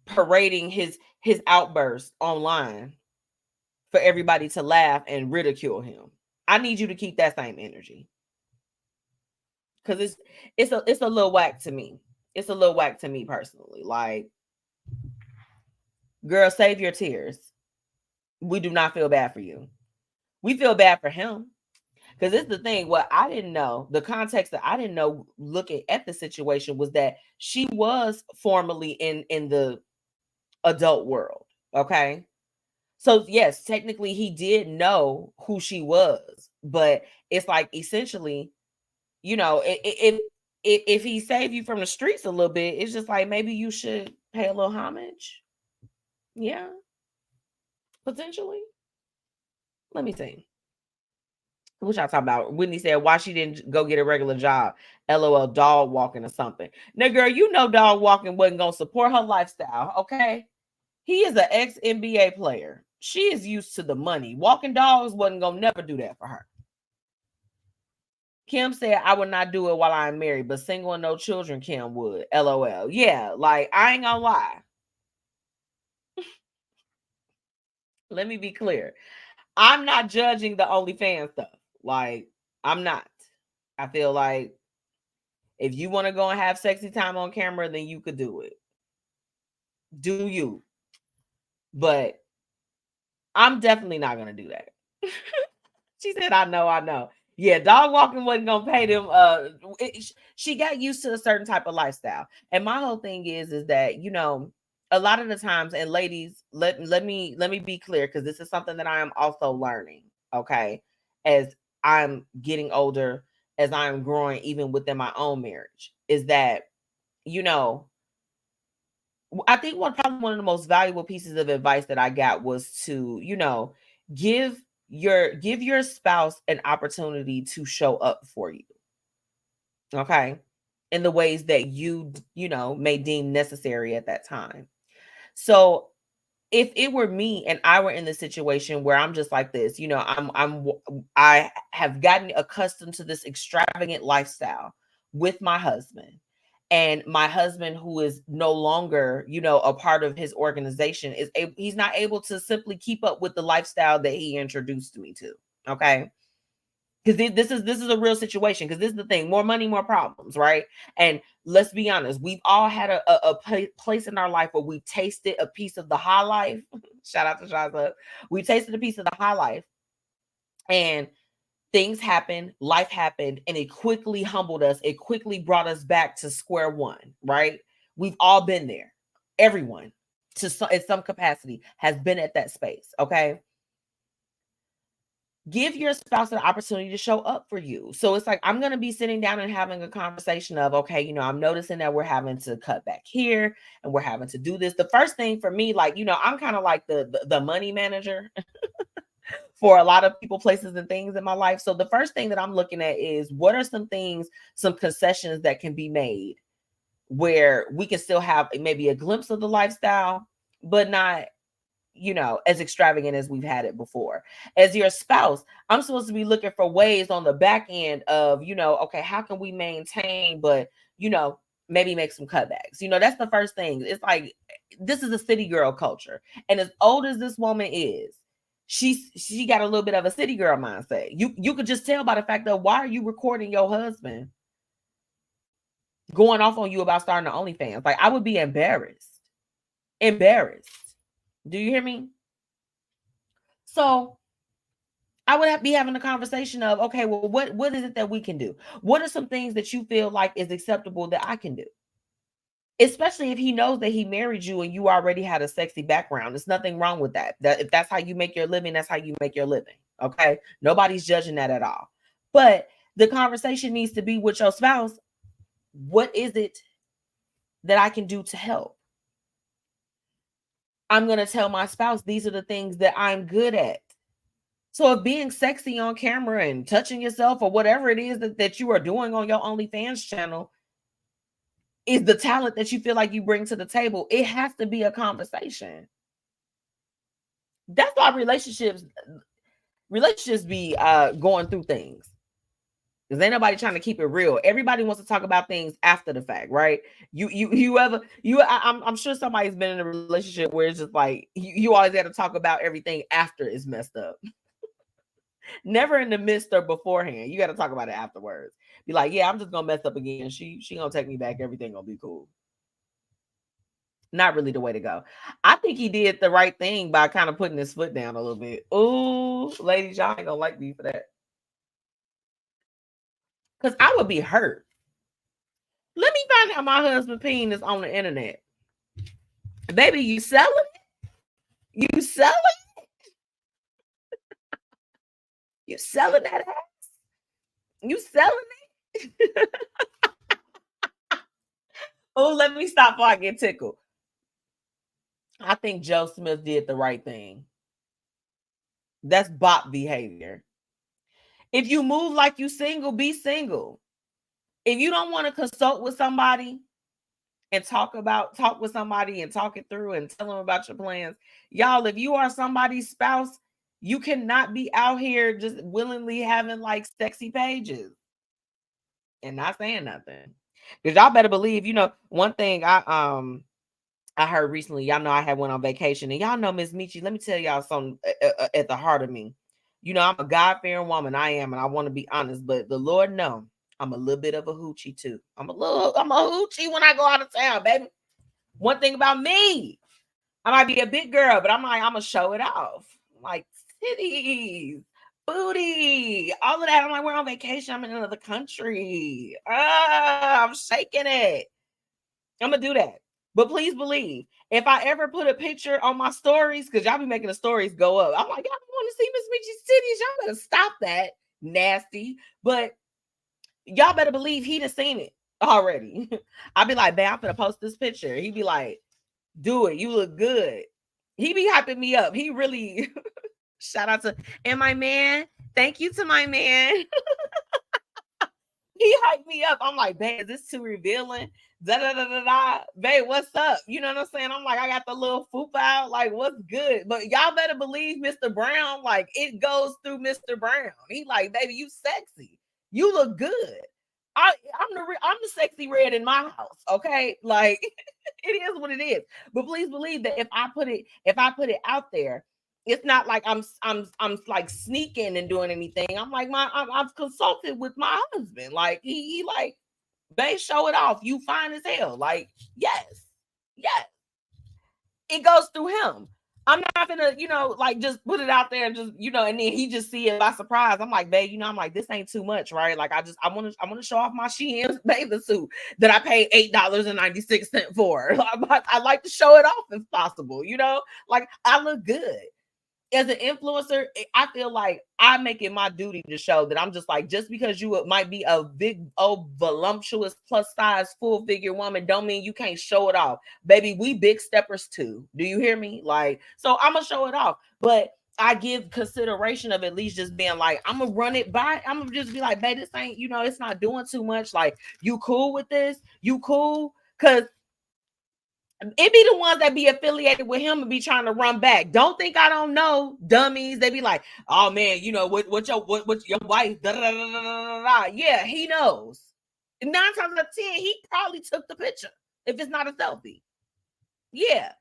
parading his outbursts online for everybody to laugh and ridicule him. I need you to keep that same energy. Because it's a little whack to me. It's a little whack to me personally. Like, girl, save your tears. We do not feel bad for you. We feel bad for him. Because it's the thing, what I didn't know, the context that I didn't know looking at the situation was that she was formerly in the adult world. Okay. So yes, technically he did know who she was, but it's like essentially, if he saved you from the streets a little bit, it's just like maybe you should pay a little homage. Yeah. Potentially. Let me see. What y'all talking about? Whitney said why she didn't go get a regular job. LOL, dog walking or something. Now, girl, dog walking wasn't gonna support her lifestyle. Okay. He is an ex-NBA player. She is used to the money. Walking dogs wasn't gonna never do that for her. Kim said, I would not do it while I'm married, but single and no children, Kim would. LOL. Yeah, like, I ain't gonna lie. Let me be clear. I'm not judging the OnlyFans stuff. Like, I'm not. I feel like if you want to go and have sexy time on camera, then you could do it. Do you? But I'm definitely not going to do that. She said, I know. Yeah, dog walking wasn't going to pay them. She got used to a certain type of lifestyle. And my whole thing is that, you know, a lot of the times, and ladies, let me be clear, because this is something that I am also learning, okay, as I'm getting older, as I'm growing even within my own marriage, is that, you know, I think probably one of the most valuable pieces of advice that I got was to, you know, give your spouse an opportunity to show up for you. Okay? In the ways that you know, may deem necessary at that time. So if it were me and I were in the situation where I'm just like this, you know, I have gotten accustomed to this extravagant lifestyle with my husband, and my husband, who is no longer, you know, a part of his organization, he's not able to simply keep up with the lifestyle that he introduced me to. Okay. Because this is a real situation. Because this is the thing: more money, more problems, right? And let's be honest, we've all had a place in our life where we tasted a piece of the high life. Shout out to Chise UP. We tasted a piece of the high life, and things happened, life happened, and it quickly humbled us. It quickly brought us back to square one, right? We've all been there. Everyone, in some capacity, has been at that space. Okay. Give your spouse an opportunity to show up for you. So it's like, I'm going to be sitting down and having a conversation of, okay, you know, I'm noticing that we're having to cut back here and we're having to do this. The first thing for me, like, you know, I'm kind of like the money manager for a lot of people, places, and things in my life. So the first thing that I'm looking at is, what are some things, some concessions that can be made where we can still have maybe a glimpse of the lifestyle, but not, you know, as extravagant as we've had it before. As your spouse, I'm supposed to be looking for ways on the back end of, you know, okay, how can we maintain, but, you know, maybe make some cutbacks. You know, that's the first thing. It's like, this is a city girl culture. And as old as this woman is, she got a little bit of a city girl mindset. You could just tell by the fact that, why are you recording your husband going off on you about starting the OnlyFans? Like, I would be embarrassed. Do you hear me? So I would be having a conversation of, okay, well, what is it that we can do? What are some things that you feel like is acceptable that I can do? Especially if he knows that he married you and you already had a sexy background. There's nothing wrong with that. If that's how you make your living, that's how you make your living. Okay. Nobody's judging that at all. But the conversation needs to be with your spouse. What is it that I can do to help? I'm going to tell my spouse, these are the things that I'm good at. So if being sexy on camera and touching yourself or whatever it is that you are doing on your OnlyFans channel is the talent that you feel like you bring to the table, it has to be a conversation. That's why relationships be going through things. Because ain't nobody trying to keep it real. Everybody wants to talk about things after the fact, right? I'm sure somebody's been in a relationship where it's just like you always got to talk about everything after it's messed up. Never in the midst or beforehand. You got to talk about it afterwards. Be like, yeah, I'm just gonna mess up again. She gonna take me back. Everything gonna be cool. Not really the way to go. I think he did the right thing by kind of putting his foot down a little bit. Ooh, ladies, y'all ain't gonna like me for that. Because I would be hurt. Let me find out my husband's penis on the internet. Baby, you selling it? You selling it? You selling that ass? You selling it? Oh, let me stop before I get tickled. I think Joe Smith did the right thing. That's bot behavior. If you move like you single, be single. If you don't want to consult with somebody and talk with somebody and talk it through and tell them about your plans, y'all, if you are somebody's spouse, you cannot be out here just willingly having like sexy pages. and not saying nothing. Because y'all better believe, one thing I heard recently, y'all know I had went on vacation, and y'all know MzMetchi, let me tell y'all something at the heart of me. I'm a God-fearing woman. I am, and I want to be honest, but the Lord know I'm a little bit of a hoochie too. I'm a hoochie when I go out of town, baby. One thing about me, I might be a big girl, but I'm gonna show it off. Like titties, booty, all of that. I'm like, we're on vacation. I'm in another country. I'm shaking it. I'm gonna do that. But please believe, if I ever put a picture on my stories, because y'all be making the stories go up, I'm like, y'all want to see MzMetchi's titties? Y'all better stop that. Nasty. But y'all better believe he done seen it already. I'll be like, man, I'm gonna post this picture. He'd be like, do it. You look good. He be hyping me up. He really shout out to my man. Thank you to my man. He hyped me up. I'm like, babe, is this too revealing? Da da da da da. Babe, what's up? You know what I'm saying? I'm like, I got the little foop out. Like, what's good? But y'all better believe Mr. Brown. Like, it goes through Mr. Brown. He like, baby, you sexy. You look good. I'm the sexy red in my house. Okay, like it is what it is. But please believe that if I put it out there, it's not like I'm like sneaking and doing anything. I'm like I've consulted with my husband. Like he like, they show it off. You fine as hell. Like yes, it goes through him. I'm not gonna, like just put it out there and just, and then he just see it by surprise. I'm like, babe, I'm like, this ain't too much, right? Like I want to show off my Shein bathing suit that I paid $8.96 for. I like to show it off if possible, like I look good. As an influencer, I feel like I make it my duty to show that I'm just like, just because you might be a big, voluptuous, plus size, full figure woman, don't mean you can't show it off. Baby, we big steppers too. Do you hear me? Like, so I'm going to show it off. But I give consideration of at least just being like, I'm going to run it by. I'm going to just be like, babe, this ain't, it's not doing too much. Like, you cool with this? You cool? Because it be the ones that be affiliated with him and be trying to run back. Don't think I don't know, dummies. They be like, oh man, what your wife? Da, da, da, da, da, da. Yeah, he knows. 9 times out of 10, he probably took the picture if it's not a selfie. Yeah.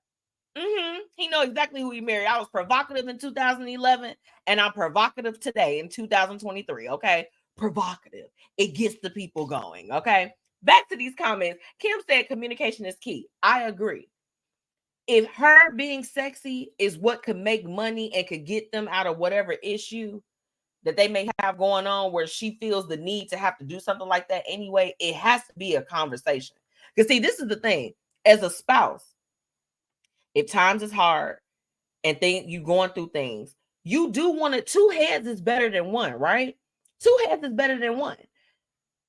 He know exactly who he married. I was provocative in 2011, and I'm provocative today in 2023. Okay, provocative. It gets the people going. Okay. Back to these comments. Kim said communication is key. I agree. If her being sexy is what could make money and could get them out of whatever issue that they may have going on, where she feels the need to have to do something like that anyway, it has to be a conversation. Because see, this is the thing. As a spouse, if times is hard and you going through things, you do want it. 2 heads is better than one, right? 2 heads is better than one.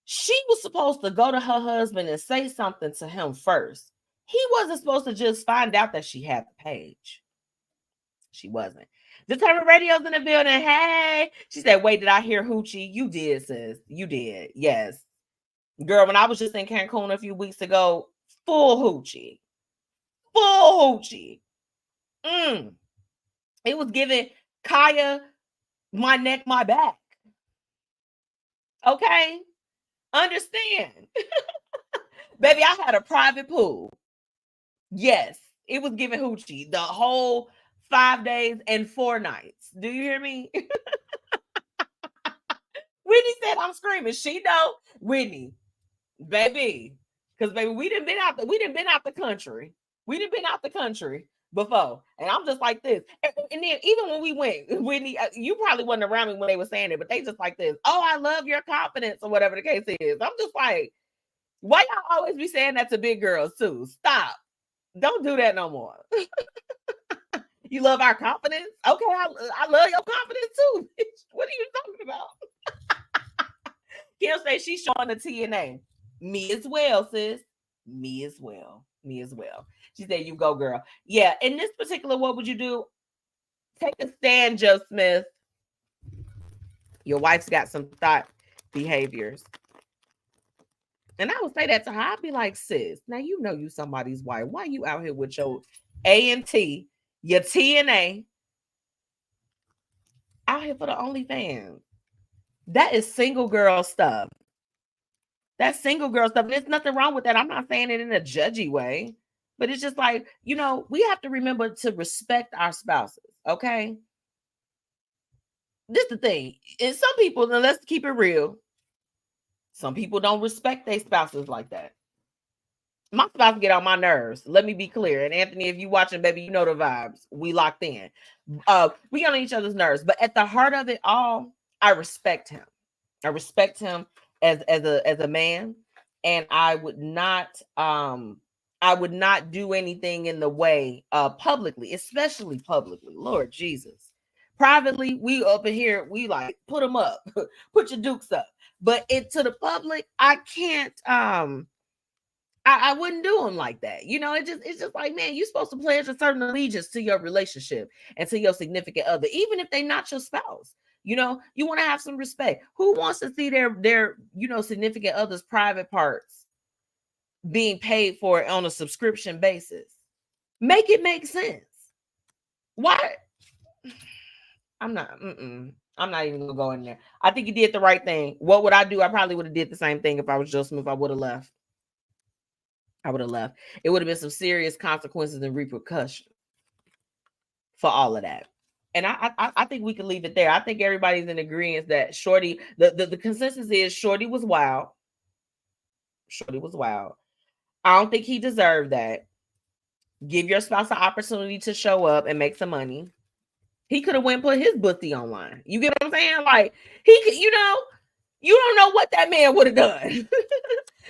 She was supposed to go to her husband and say something to him first. He wasn't supposed to just find out that she had the page. She wasn't. Determined Radio's in the building. Hey. She said, wait, did I hear hoochie? You did, sis. You did. Yes. Girl, when I was just in Cancun a few weeks ago, full hoochie. Full hoochie. It was giving Kaya my neck, my back. Okay? Understand. Baby, I had a private pool. Yes, it was giving hoochie the whole 5 days and 4 nights. Do you hear me? Whitney said I'm screaming. She know. Whitney, baby. Because baby, we done been out the country. We done been out the country before. And I'm just like this. And then even when we went, Whitney, you probably wasn't around me when they were saying it, but they just like this. Oh, I love your confidence, or whatever the case is. I'm just like, why y'all always be saying that to big girls too? Stop. Don't do that no more. You love our confidence? Okay, I love your confidence too. What are you talking about? Kim say she's showing the TNA. Me as well, sis. Me as well. She said, you go, girl. Yeah, in this particular, what would you do? Take a stand, Joe Smith. Your wife's got some thought behaviors. And I would say that to her. I'd be like, sis, now you know you somebody's wife. Why you out here with your A&T, your TNA, out here for the OnlyFans? That is single girl stuff. That's single girl stuff. There's nothing wrong with that. I'm not saying it in a judgy way, but it's just like, you know, we have to remember to respect our spouses. Okay. This is the thing. And some people, and let's keep it real, some people don't respect their spouses like that. My spouse get on my nerves. Let me be clear. And Anthony, if you watching, baby, you know the vibes. We locked in. We get on each other's nerves. But at the heart of it all, I respect him. I respect him as a man. And I would not do anything in the way publicly, especially publicly. Lord Jesus. Privately, we up in here, we like put them up, put your dukes up. But to the public, I can't I wouldn't do them like that. You know, it's just like, man, you're supposed to pledge a certain allegiance to your relationship and to your significant other, even if they're not your spouse. You know, you want to have some respect. Who wants to see their significant other's private parts being paid for on a subscription basis? Make it make sense. Why? I'm not even gonna go in there. I think he did the right thing. What would I do? I probably would have did the same thing if I was Joe Smith. I would have left. It would have been some serious consequences and repercussions for all of that. And I think we can leave it there. I think everybody's in agreement that Shorty, the consensus is Shorty was wild. Shorty was wild. I don't think he deserved that. Give your spouse an opportunity to show up and make some money. He could have went and put his booty online. You get what I'm saying? Like, he could, you don't know what that man would have done.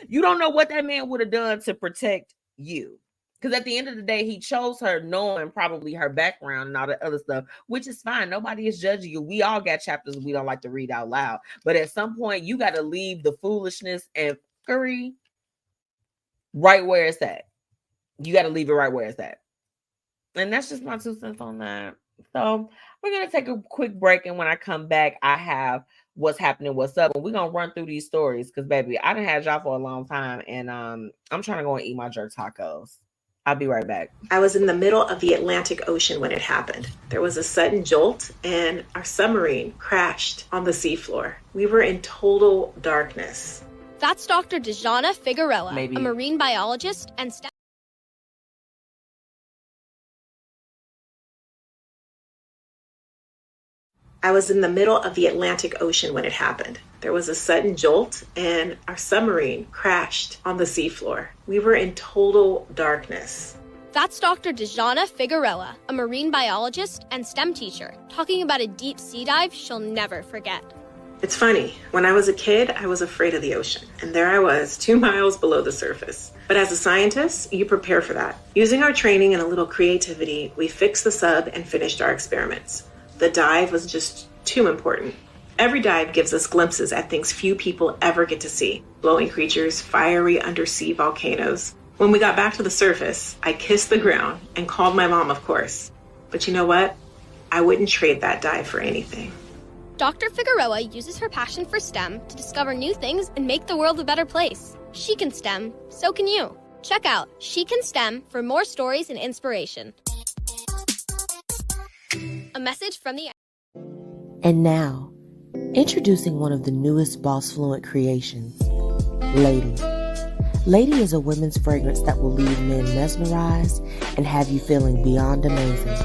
You don't know what that man would have done to protect you. Because at the end of the day, he chose her knowing probably her background and all that other stuff, which is fine. Nobody is judging you. We all got chapters we don't like to read out loud. But at some point, you got to leave the foolishness and fuckery right where it's at. You got to leave it right where it's at. And that's just my 2 cents on that. So we're going to take a quick break. And when I come back, I have what's happening, what's up. And we're going to run through these stories because, baby, I done had y'all for a long time. And I'm trying to go and eat my jerk tacos. I'll be right back. I was in the middle of the Atlantic Ocean when it happened. There was a sudden jolt and our submarine crashed on the seafloor. We were in total darkness. That's Dr. Dejana Figueroa, a marine biologist and I was in the middle of the Atlantic Ocean when it happened. There was a sudden jolt and our submarine crashed on the seafloor. We were in total darkness. That's Dr. Dejana Figueroa, a marine biologist and STEM teacher, talking about a deep sea dive she'll never forget. It's funny, when I was a kid, I was afraid of the ocean, and there I was, 2 miles below the surface. But as a scientist, you prepare for that. Using our training and a little creativity, we fixed the sub and finished our experiments. The dive was just too important. Every dive gives us glimpses at things few people ever get to see. Glowing creatures, fiery undersea volcanoes. When we got back to the surface, I kissed the ground and called my mom, of course. But you know what? I wouldn't trade that dive for anything. Dr. Figueroa uses her passion for STEM to discover new things and make the world a better place. She can STEM, so can you. Check out She Can STEM for more stories and inspiration. A message from the... And now, introducing one of the newest BossFluent creations, Lady. Lady is a women's fragrance that will leave men mesmerized and have you feeling beyond amazing.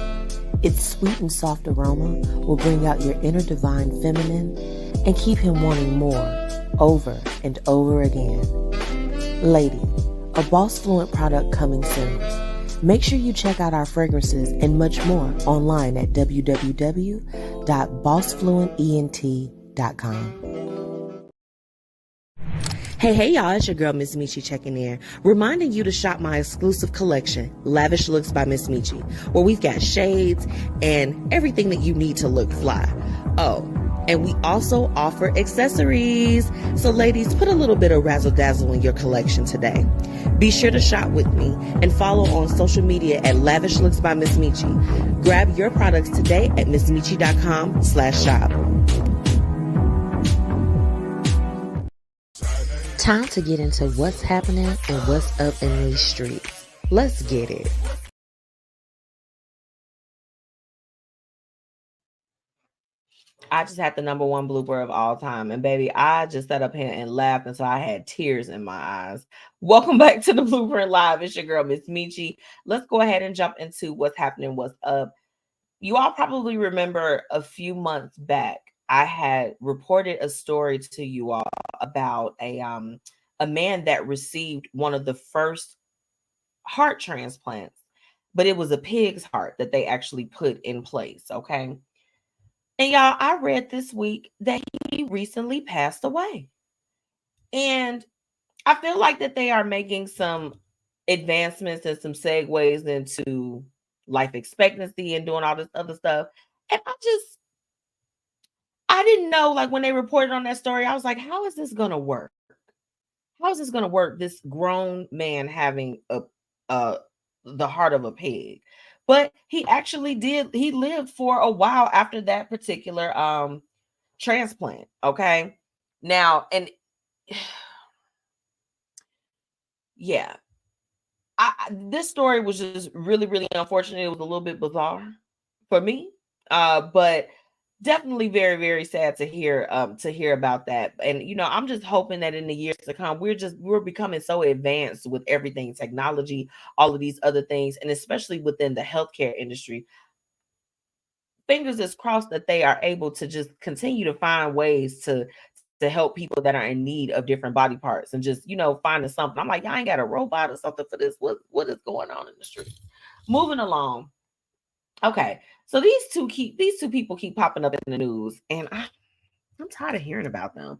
Its sweet and soft aroma will bring out your inner divine feminine and keep him wanting more, over and over again. Lady, a BossFluent product coming soon. Make sure you check out our fragrances and much more online at www.bossfluentent.com. Hey, y'all, it's your girl, MzMetchi, checking in, reminding you to shop my exclusive collection, Lavish Looks by MzMetchi, where we've got shades and everything that you need to look fly. Oh, and we also offer accessories. So ladies, put a little bit of razzle dazzle in your collection today. Be sure to shop with me and follow on social media at Lavish Looks by MzMetchi. Grab your products today at MzMetchi.com/shop. Time to get into what's happening and what's up in these streets. Let's get it. I just had the #1 blooper of all time. And baby, I just sat up here and laughed until I had tears in my eyes. Welcome back to the Blueprint Live. It's your girl, MzMetchi. Let's go ahead and jump into what's happening, what's up. You all probably remember a few months back, I had reported a story to you all about a man that received one of the first heart transplants, but it was a pig's heart that they actually put in place, okay? And y'all, I read this week that he recently passed away. And I feel like that they are making some advancements and some segues into life expectancy and doing all this other stuff. And I didn't know, like when they reported on that story, I was like, how is this going to work? How is this going to work? This grown man having the heart of a pig. But he actually did. He lived for a while after that particular transplant. Okay. Now, and yeah, this story was just really, really unfortunate. It was a little bit bizarre for me, but definitely very, very sad to hear about that. And I'm just hoping that in the years to come, we're becoming so advanced with everything, technology, all of these other things, and especially within the healthcare industry. Fingers is crossed that they are able to just continue to find ways to help people that are in need of different body parts, and just finding something. I'm like, y'all ain't got a robot or something for this. What is going on in the street? Moving along. Okay, so these two people keep popping up in the news, and I'm tired of hearing about them.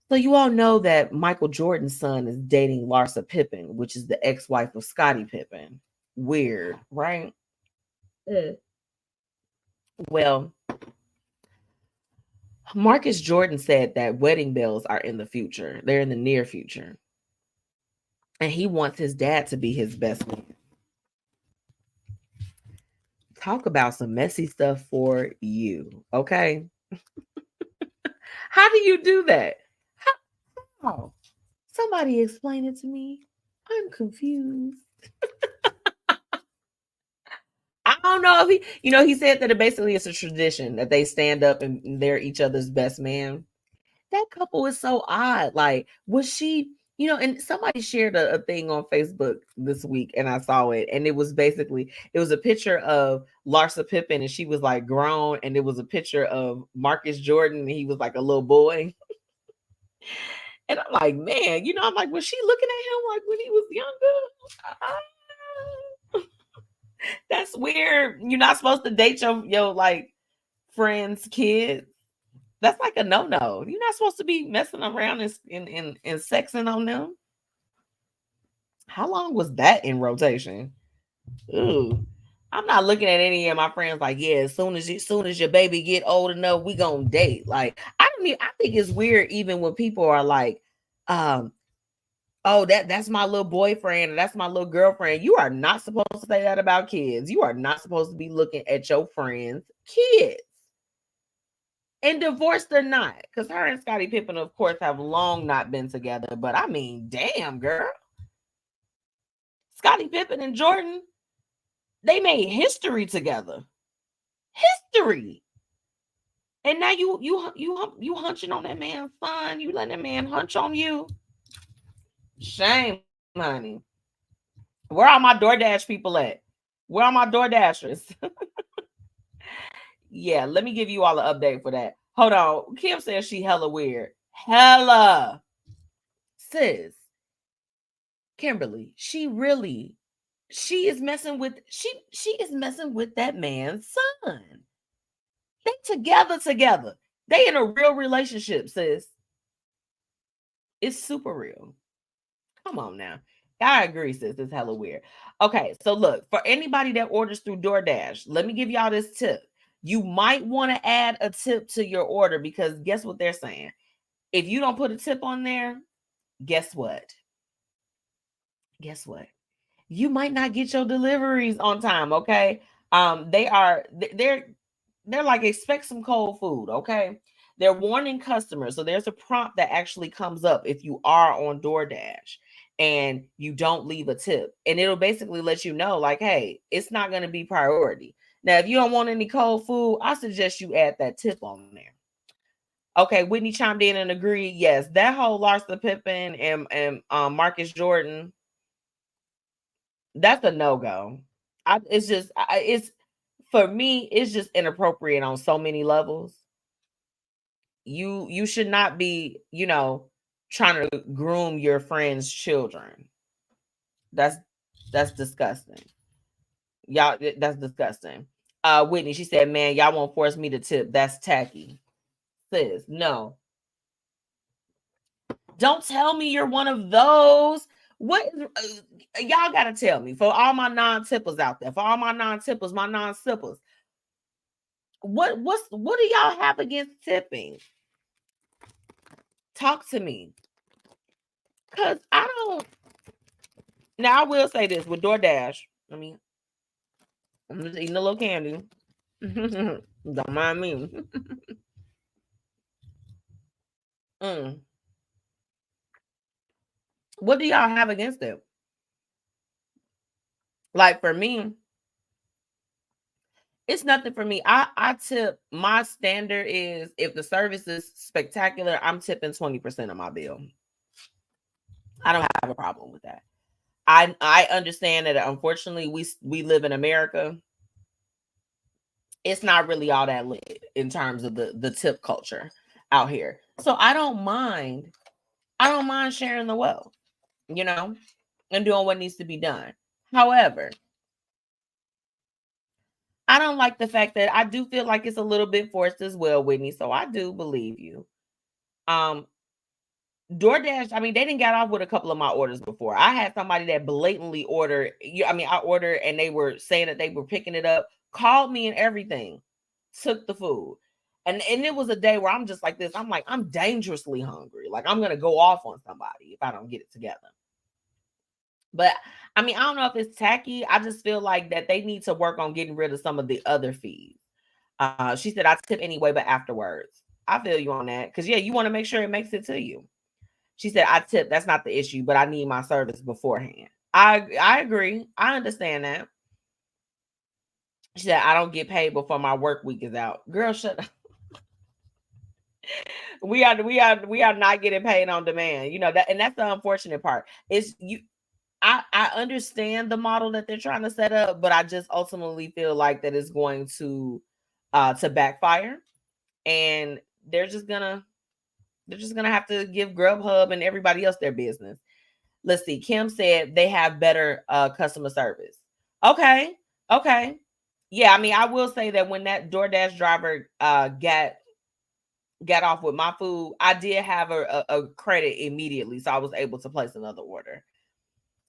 So you all know that Michael Jordan's son is dating Larsa Pippen, which is the ex-wife of Scottie Pippen. Weird, right? Well, Marcus Jordan said that wedding bells are in the future. They're in the near future. And he wants his dad to be his best man. Talk about some messy stuff for you, okay? How do you do that? How? Somebody explain it to me. I'm confused. I don't know if he said that basically it's a tradition that they stand up and they're each other's best man. That couple is so odd. Like, was she, and somebody shared a thing on Facebook this week, and I saw it, and it was a picture of Larsa Pippen, and she was like grown, and it was a picture of Marcus Jordan, and he was like a little boy. And I'm like, man, I'm like, was she looking at him like when he was younger? That's weird. You're not supposed to date your like friends' kids. That's like a no-no. You're not supposed to be messing around and sexing on them. How long was that in rotation? Ooh. I'm not looking at any of my friends like, yeah, as soon as your baby get old enough, we gonna date. Like, I think it's weird even when people are like, oh, that's my little boyfriend, or that's my little girlfriend. You are not supposed to say that about kids. You are not supposed to be looking at your friends' kids. And divorced or not, because her and Scottie Pippen, of course, have long not been together. But I mean, damn, girl. Scottie Pippen and Jordan, they made history together. History. And now you hunching on that man's son. You letting that man hunch on you. Shame, honey. Where are my DoorDash people at? Where are my DoorDashers? Yeah, let me give you all an update for that. Hold on. Kim says she hella weird. Hella. Sis. Kimberly, she is messing with that man's son. They together. They in a real relationship, sis. It's super real. Come on now. I agree, sis. It's hella weird. Okay, so look, for anybody that orders through DoorDash, let me give y'all this tip. You might want to add a tip to your order, because guess what they're saying? If you don't put a tip on there, guess what? You might not get your deliveries on time, okay? They're like, expect some cold food, okay? They're warning customers. So there's a prompt that actually comes up if you are on DoorDash and you don't leave a tip. And it'll basically let you know, like, hey, it's not going to be priority. Now, if you don't want any cold food, I suggest you add that tip on there. Okay, Whitney chimed in and agreed. Yes, that whole Larsa Pippen and Marcus Jordan, that's a no-go. It's for me, it's just inappropriate on so many levels. You should not be, trying to groom your friends' children. That's disgusting. Y'all, that's disgusting. Whitney, she said, man, y'all won't force me to tip. That's tacky. Sis, no. Don't tell me you're one of those. What y'all gotta tell me, for all my non-tippers out there, for all my non-tippers, my non-sippers, what do y'all have against tipping? Talk to me. Because I don't. Now, I will say this with DoorDash. I'm just eating a little candy. Don't mind me. What do y'all have against it? Like, for me, it's nothing for me. I tip. My standard is, if the service is spectacular, I'm tipping 20% of my bill. I don't have a problem with that. I understand that, unfortunately, we live in America. It's not really all that lit in terms of the tip culture out here. So I don't mind sharing the wealth, and doing what needs to be done. However, I don't like the fact that I do feel like it's a little bit forced as well, Whitney. So I do believe you. DoorDash, they didn't get off with a couple of my orders before. I had somebody that blatantly ordered. I ordered and they were saying that they were picking it up, called me and everything, took the food. And it was a day where I'm just like this. I'm like, I'm dangerously hungry. Like, I'm going to go off on somebody if I don't get it together. But I don't know if it's tacky. I just feel like that they need to work on getting rid of some of the other fees. She said, I tip anyway, but afterwards. I feel you on that. Because, yeah, you want to make sure it makes it to you. She said, I tip. That's not the issue, but I need my service beforehand. I agree. I understand that. She said, I don't get paid before my work week is out. Girl, shut up. We are not getting paid on demand. That, and that's the unfortunate part. Is I understand the model that they're trying to set up, but I just ultimately feel like that it's going to backfire, and they're just gonna have to give Grubhub and everybody else their business. Let's see. Kim said they have better customer service. Okay. Yeah, I will say that when that DoorDash driver got off with my food, I did have a credit immediately, so I was able to place another order.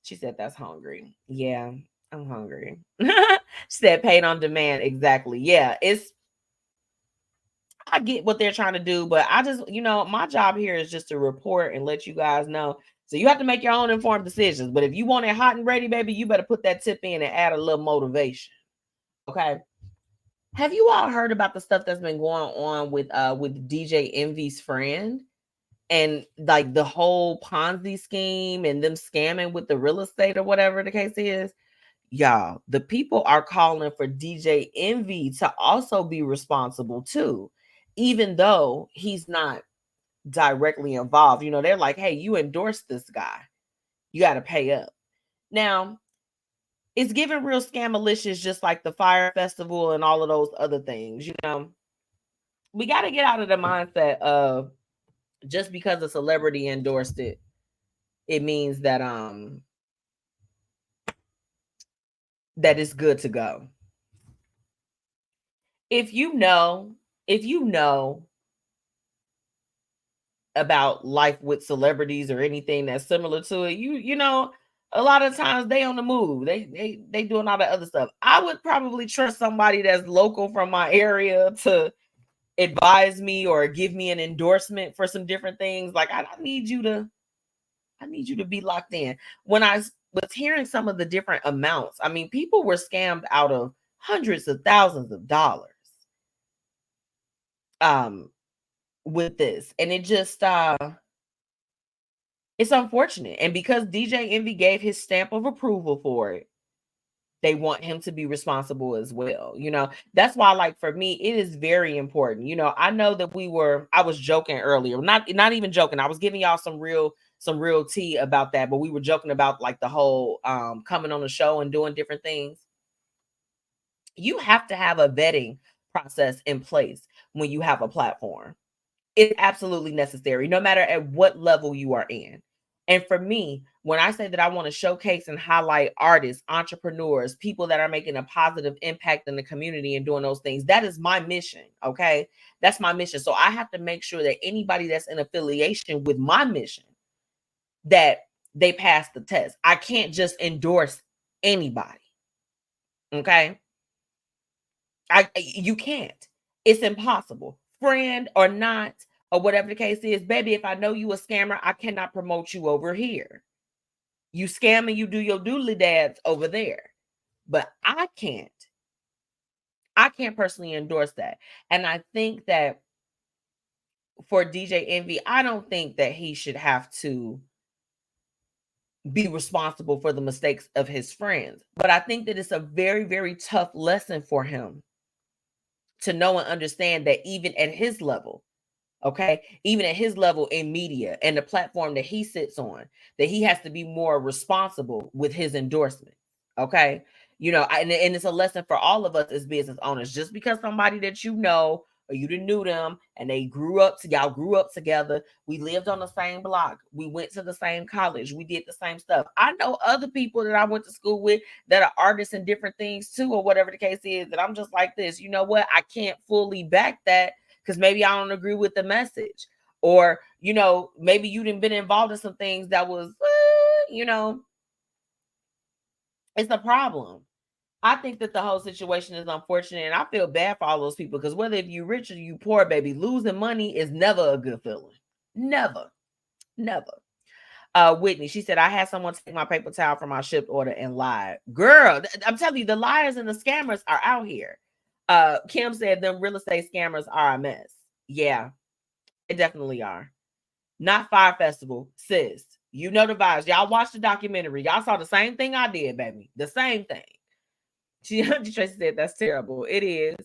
She said, that's hungry. Yeah, I'm hungry. She said, paid on demand. Exactly. Yeah, I get what they're trying to do, but I just, my job here is just to report and let you guys know. So you have to make your own informed decisions. But if you want it hot and ready, baby, you better put that tip in and add a little motivation. Okay. Have you all heard about the stuff that's been going on with DJ Envy's friend? And like the whole Ponzi scheme and them scamming with the real estate or whatever the case is, y'all, the people are calling for DJ Envy to also be responsible too, even though he's not directly involved. They're like, hey, you endorsed this guy. You got to pay up. Now, it's giving real scamalicious, just like the Fire Festival and all of those other things. We got to get out of the mindset of, just because a celebrity endorsed it, it means that that it's good to go. If you know about life with celebrities or anything that's similar to it, you know, a lot of times they on the move. They doing all the other stuff. I would probably trust somebody that's local from my area to advise me or give me an endorsement for some different things. Like, I need you to be locked in. When I was hearing some of the different amounts, people were scammed out of hundreds of thousands of dollars with this. And it just it's unfortunate. And because DJ Envy gave his stamp of approval for it, they want him to be responsible as well. You know, that's why, like, for me, it is very important. You know, I know that I was joking earlier, not even joking. I was giving y'all some real tea about that, but we were joking about like the whole coming on the show and doing different things. You have to have a vetting process in place when you have a platform. It's absolutely necessary, no matter at what level you are in. And for me, when I say that I want to showcase and highlight artists, entrepreneurs, people that are making a positive impact in the community and doing those things, that is my mission. Okay. That's my mission. So I have to make sure that anybody that's in affiliation with my mission, that they pass the test. I can't just endorse anybody. Okay. You can't. It's impossible. Friend or not, or whatever the case is, baby, if I know you a scammer, I cannot promote you over here. You scam and you do your doodly dads over there. But I can't personally endorse that. And I think that for DJ Envy, I don't think that he should have to be responsible for the mistakes of his friends. But I think that it's a very, very tough lesson for him to know and understand that even at his level, okay, even at his level in media and the platform that he sits on, that he has to be more responsible with his endorsement. Okay. You know, and it's a lesson for all of us as business owners. Just because somebody that you know, or you didn't knew them and y'all grew up together, we lived on the same block, we went to the same college, we did the same stuff. I know other people that I went to school with that are artists and different things too, or whatever the case is, that I'm just like this. You know what? I can't fully back that because maybe I don't agree with the message. Or, you know, maybe you didn't been involved in some things that was, you know, it's a problem. I think that the whole situation is unfortunate, and I feel bad for all those people, because whether if you rich or you poor, baby, losing money is never a good feeling. Never. Whitney, she said, I had someone take my paper towel from my shipped order and lie. Girl, I'm telling you, the liars and the scammers are out here. Kim said them real estate scammers are a mess. Yeah, they definitely are. Not Fire Festival, sis. You know the vibes. Y'all watched the documentary. Y'all saw the same thing I did, baby. The same thing. Tracy said that's terrible. It is.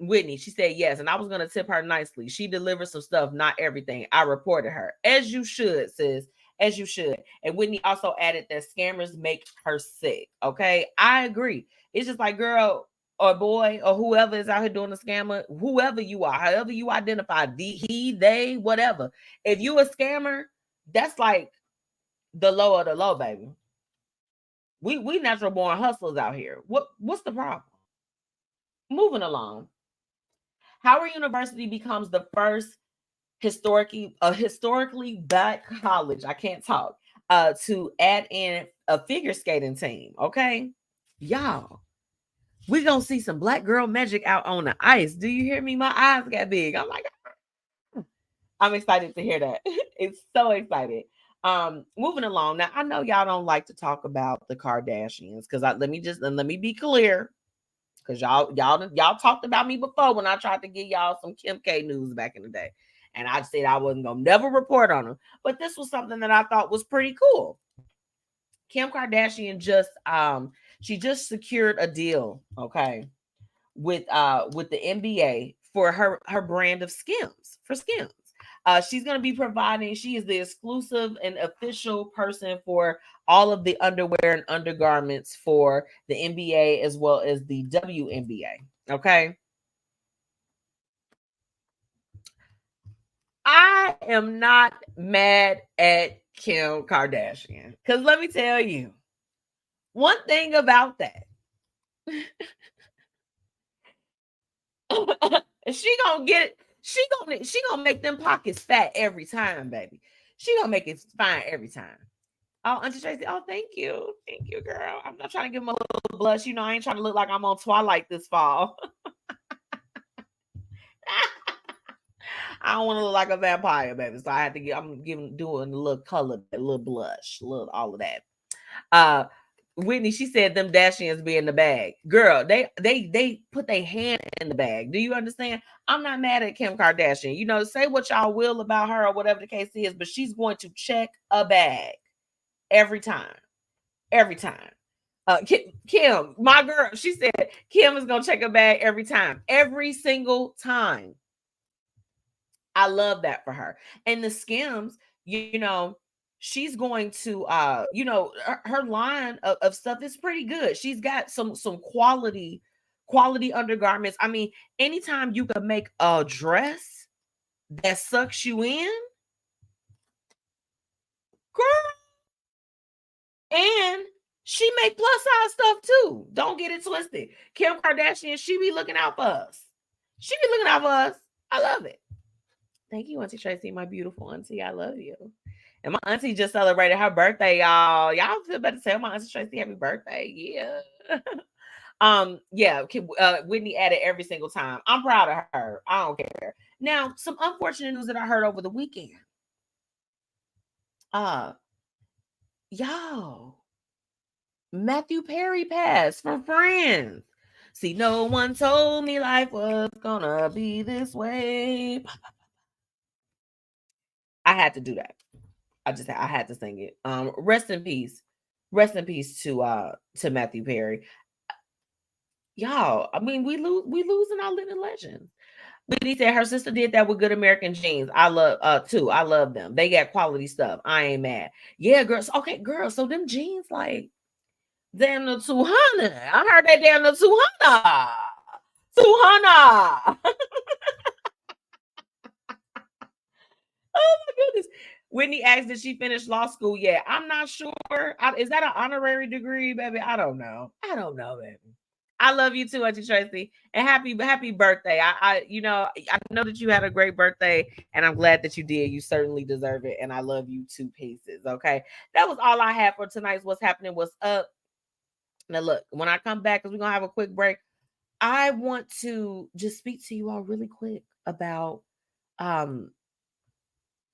Whitney, she said yes, and I was gonna tip her nicely. She delivered some stuff, not everything. I reported her, as you should, sis, as you should. And Whitney also added that scammers make her sick. Okay, I agree. It's just like, girl or boy or whoever is out here doing the scammer, whoever you are, however you identify, he, they, whatever. If you a scammer, that's like the low of the low, baby. We natural born hustlers out here. What's the problem? Moving along. Howard University becomes the first historically black college, I can't talk, to add in a figure skating team. Okay, y'all, we gonna see some black girl magic out on the ice. Do you hear me? My eyes got big. I'm like, I'm excited to hear that. It's so excited. Moving along. Now, I know y'all don't like to talk about the Kardashians, because let me be clear, because y'all talked about me before when I tried to give y'all some Kim K news back in the day, and I said I wasn't gonna never report on them, but this was something that I thought was pretty cool. Kim Kardashian she just secured a deal, okay, with the NBA for her brand of Skims, for Skims. She's going to be providing, she is the exclusive and official person for all of the underwear and undergarments for the NBA as well as the WNBA. Okay. I am not mad at Kim Kardashian, because let me tell you one thing about that. She gonna get it. She gonna make them pockets fat every time, baby. She gonna make it fine every time. Oh, Auntie Tracy, oh, thank you, girl. I'm not trying to give them a little blush. You know, I ain't trying to look like I'm on Twilight this fall. I don't want to look like a vampire, baby. So I have to doing a little color, a little blush, a little all of that. Whitney, she said them Dashians be in the bag. Girl, they put their hand in the bag. Do you understand? I'm not mad at Kim Kardashian. You know, say what y'all will about her or whatever the case is, but she's going to check a bag every time. Every time. Kim, my girl, she said Kim is gonna check her bag every time, every single time. I love that for her. And the Skims, you know, she's going to her line of stuff is pretty good. She's got some quality undergarments. I mean, anytime you can make a dress that sucks you in, girl, and she make plus size stuff too. Don't get it twisted. Kim Kardashian, she be looking out for us. She be looking out for us. I love it. Thank you, Auntie Tracy, my beautiful auntie. I love you. And my auntie just celebrated her birthday, y'all. Y'all feel better tell my Auntie Tracy happy birthday. Yeah. Whitney added every single time. I'm proud of her. I don't care. Now, some unfortunate news that I heard over the weekend. Y'all, Matthew Perry passed from Friends. See, no one told me life was gonna be this way. I had to do that. I had to sing it. Rest in peace. Rest in peace to Matthew Perry. Y'all, I mean, we losing our living legends. Whitney said her sister did that with Good American Jeans. I love too. I love them. They got quality stuff. I ain't mad. Yeah, girls. Okay, girls. So them jeans like damn the 200. I heard that damn the 200. 200. Oh my goodness. Whitney asked, did she finish law school yet? I'm not sure. Is that an honorary degree, baby? I don't know. Baby. I love you too, Auntie Tracy, and happy birthday. I know that you had a great birthday, and I'm glad that you did. You certainly deserve it, and I love you 2 pieces. Okay, that was all I had for tonight's What's Happening, What's Up. Now look, when I come back, because we're gonna have a quick break, I want to just speak to you all really quick about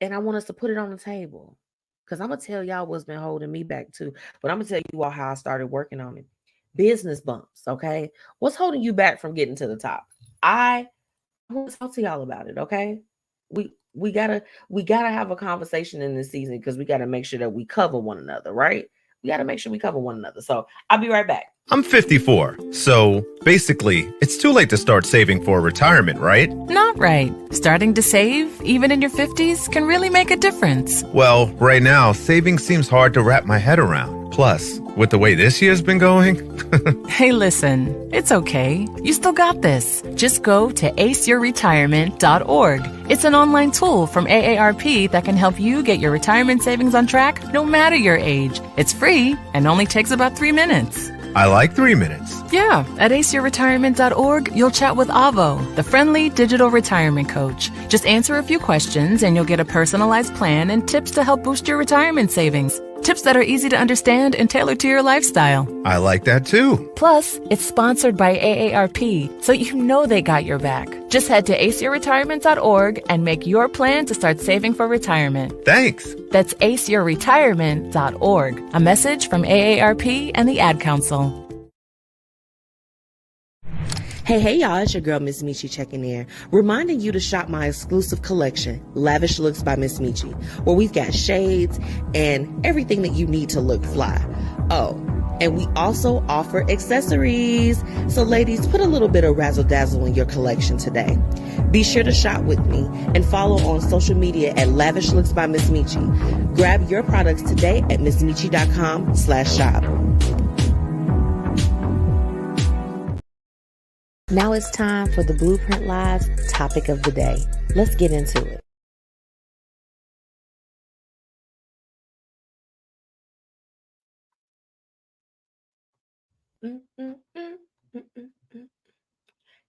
and I want us to put it on the table, because I'm gonna tell y'all what's been holding me back too, but I'm gonna tell you all how I started working on it. Business bumps, okay? What's holding you back from getting to the top? I want to talk to y'all about it, okay? We gotta have a conversation in this season, because we gotta make sure that we cover one another, right? We gotta make sure we cover one another. So I'll be right back. I'm 54, so basically, it's too late to start saving for retirement, right? Not right. Starting to save, even in your 50s, can really make a difference. Well, right now, saving seems hard to wrap my head around. Plus, with the way this year's been going... Hey, listen, it's okay. You still got this. Just go to aceyourretirement.org. It's an online tool from AARP that can help you get your retirement savings on track no matter your age. It's free and only takes about 3 minutes. I like 3 minutes. Yeah, at aceyourretirement.org, you'll chat with Avo, the friendly digital retirement coach. Just answer a few questions and you'll get a personalized plan and tips to help boost your retirement savings. Tips that are easy to understand and tailored to your lifestyle. I like that too. Plus, it's sponsored by AARP, so you know they got your back. Just head to aceyourretirement.org and make your plan to start saving for retirement. Thanks. That's aceyourretirement.org. A message from AARP and the Ad Council. Hey, y'all, it's your girl, MzMetchi, checking in, reminding you to shop my exclusive collection, Lavish Looks by MzMetchi, where we've got shades and everything that you need to look fly. Oh, and we also offer accessories. So ladies, put a little bit of razzle dazzle in your collection today. Be sure to shop with me and follow on social media at Lavish Looks by MzMetchi. Grab your products today at MzMetchi.com/shop. Now it's time for the Blueprint Live topic of the day. Let's get into it.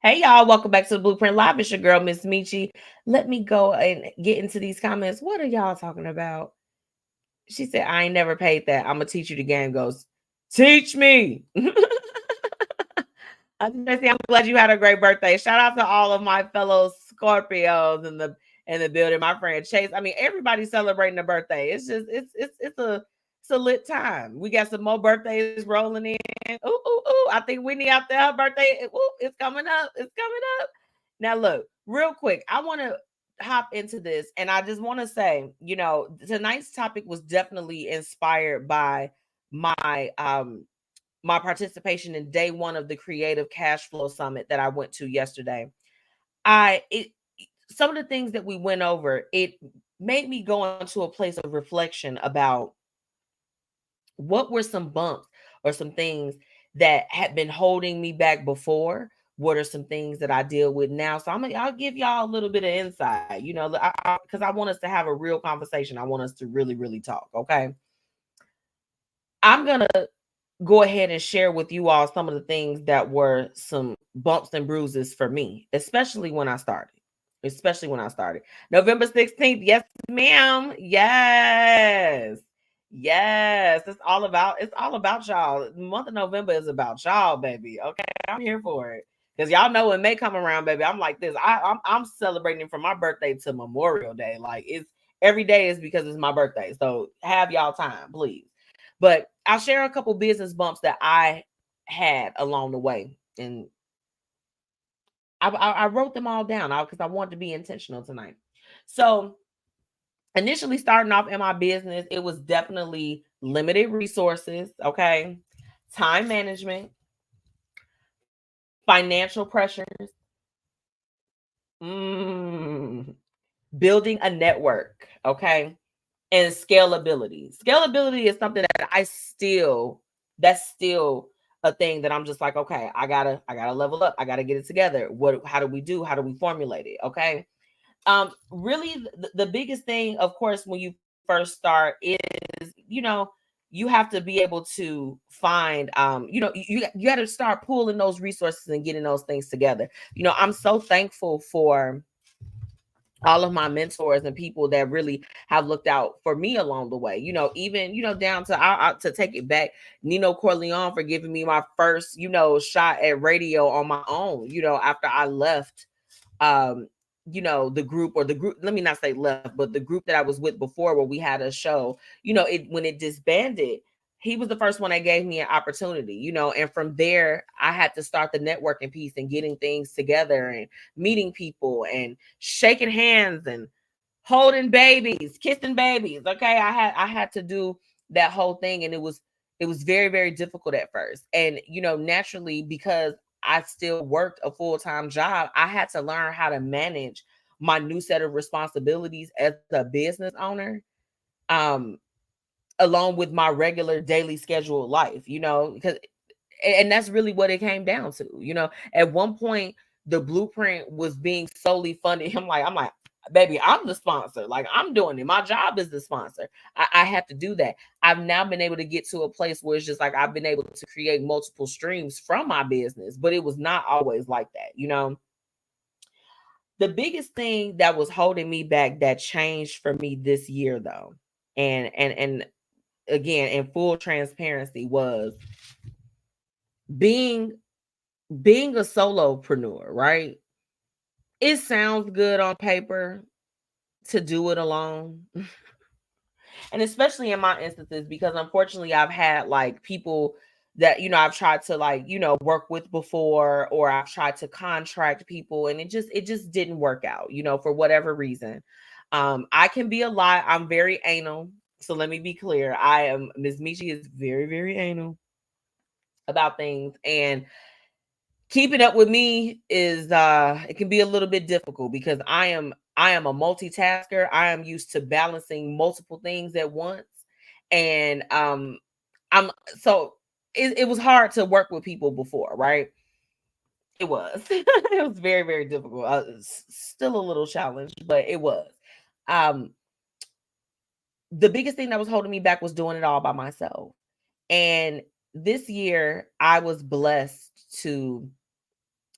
Hey, y'all. Welcome back to the Blueprint Live. It's your girl, MzMetchi. Let me go and get into these comments. What are y'all talking about? She said, I ain't never paid that. I'm going to teach you the game goes. Teach me. I'm glad you had a great birthday. Shout out to all of my fellow Scorpios in the building. My friend Chase. I mean, everybody's celebrating a birthday. It's just it's a lit time. We got some more birthdays rolling in. Ooh. I think Whitney out there, her birthday. Ooh, it's coming up. It's coming up. Now look, real quick. I want to hop into this, and I just want to say, tonight's topic was definitely inspired by my my participation in day 1 of the Creative Cash Flow Summit that I went to yesterday. Some of the things that we went over, it made me go into a place of reflection about what were some bumps or some things that had been holding me back before. What are some things that I deal with now? So I'll give y'all a little bit of insight, because I want us to have a real conversation. I want us to really, really talk. Okay. I'm going to go ahead and share with you all some of the things that were some bumps and bruises for me, especially when I started. November 16th. Yes, ma'am. Yes. It's all about y'all. The month of November is about y'all, baby. Okay. I'm here for it. Because y'all know when May come around, baby, I'm like this. I'm celebrating from my birthday to Memorial Day. Like, it's every day is because it's my birthday. So have y'all time, please. But I'll share a couple business bumps that I had along the way. And I wrote them all down because I wanted to be intentional tonight. So initially starting off in my business, it was definitely limited resources, okay? Time management, financial pressures, building a network, okay? And scalability. Scalability is something that that's still a thing that I'm just like, okay, I gotta level up. I gotta get it together. How do we formulate it? Okay. Really the biggest thing, of course, when you first start is, you have to be able to find, you got to start pulling those resources and getting those things together. I'm so thankful for all of my mentors and people that really have looked out for me along the way, even, down to take it back, Nino Corleone for giving me my first, shot at radio on my own, after I left, the group, let me not say left, but the group that I was with before, where we had a show, when it disbanded, he was the first one that gave me an opportunity, and from there, I had to start the networking piece and getting things together and meeting people and shaking hands and holding babies, kissing babies. Okay. I had to do that whole thing. And it was very, very difficult at first. And, naturally, because I still worked a full-time job, I had to learn how to manage my new set of responsibilities as a business owner. Along with my regular daily scheduled life, because, and that's really what it came down to. At one point, the blueprint was being solely funded. I'm like, baby, I'm the sponsor. Like, I'm doing it. My job is the sponsor. I have to do that. I've now been able to get to a place where it's just like, I've been able to create multiple streams from my business, but it was not always like that. The biggest thing that was holding me back that changed for me this year, though, and again, in full transparency, was being a solopreneur, right? It sounds good on paper to do it alone. And especially in my instances, because unfortunately I've had like people that, I've tried to like, work with before, or I've tried to contract people, and it just didn't work out, for whatever reason. I can be a lot. I'm very anal. So let me be clear. MzMetchi is very, very anal about things, and keeping up with me is it can be a little bit difficult, because I am a multitasker. I am used to balancing multiple things at once, and it was hard to work with people before, right? It was. It was very, very difficult. Still a little challenged, but it was. The biggest thing that was holding me back was doing it all by myself. And this year, I was blessed to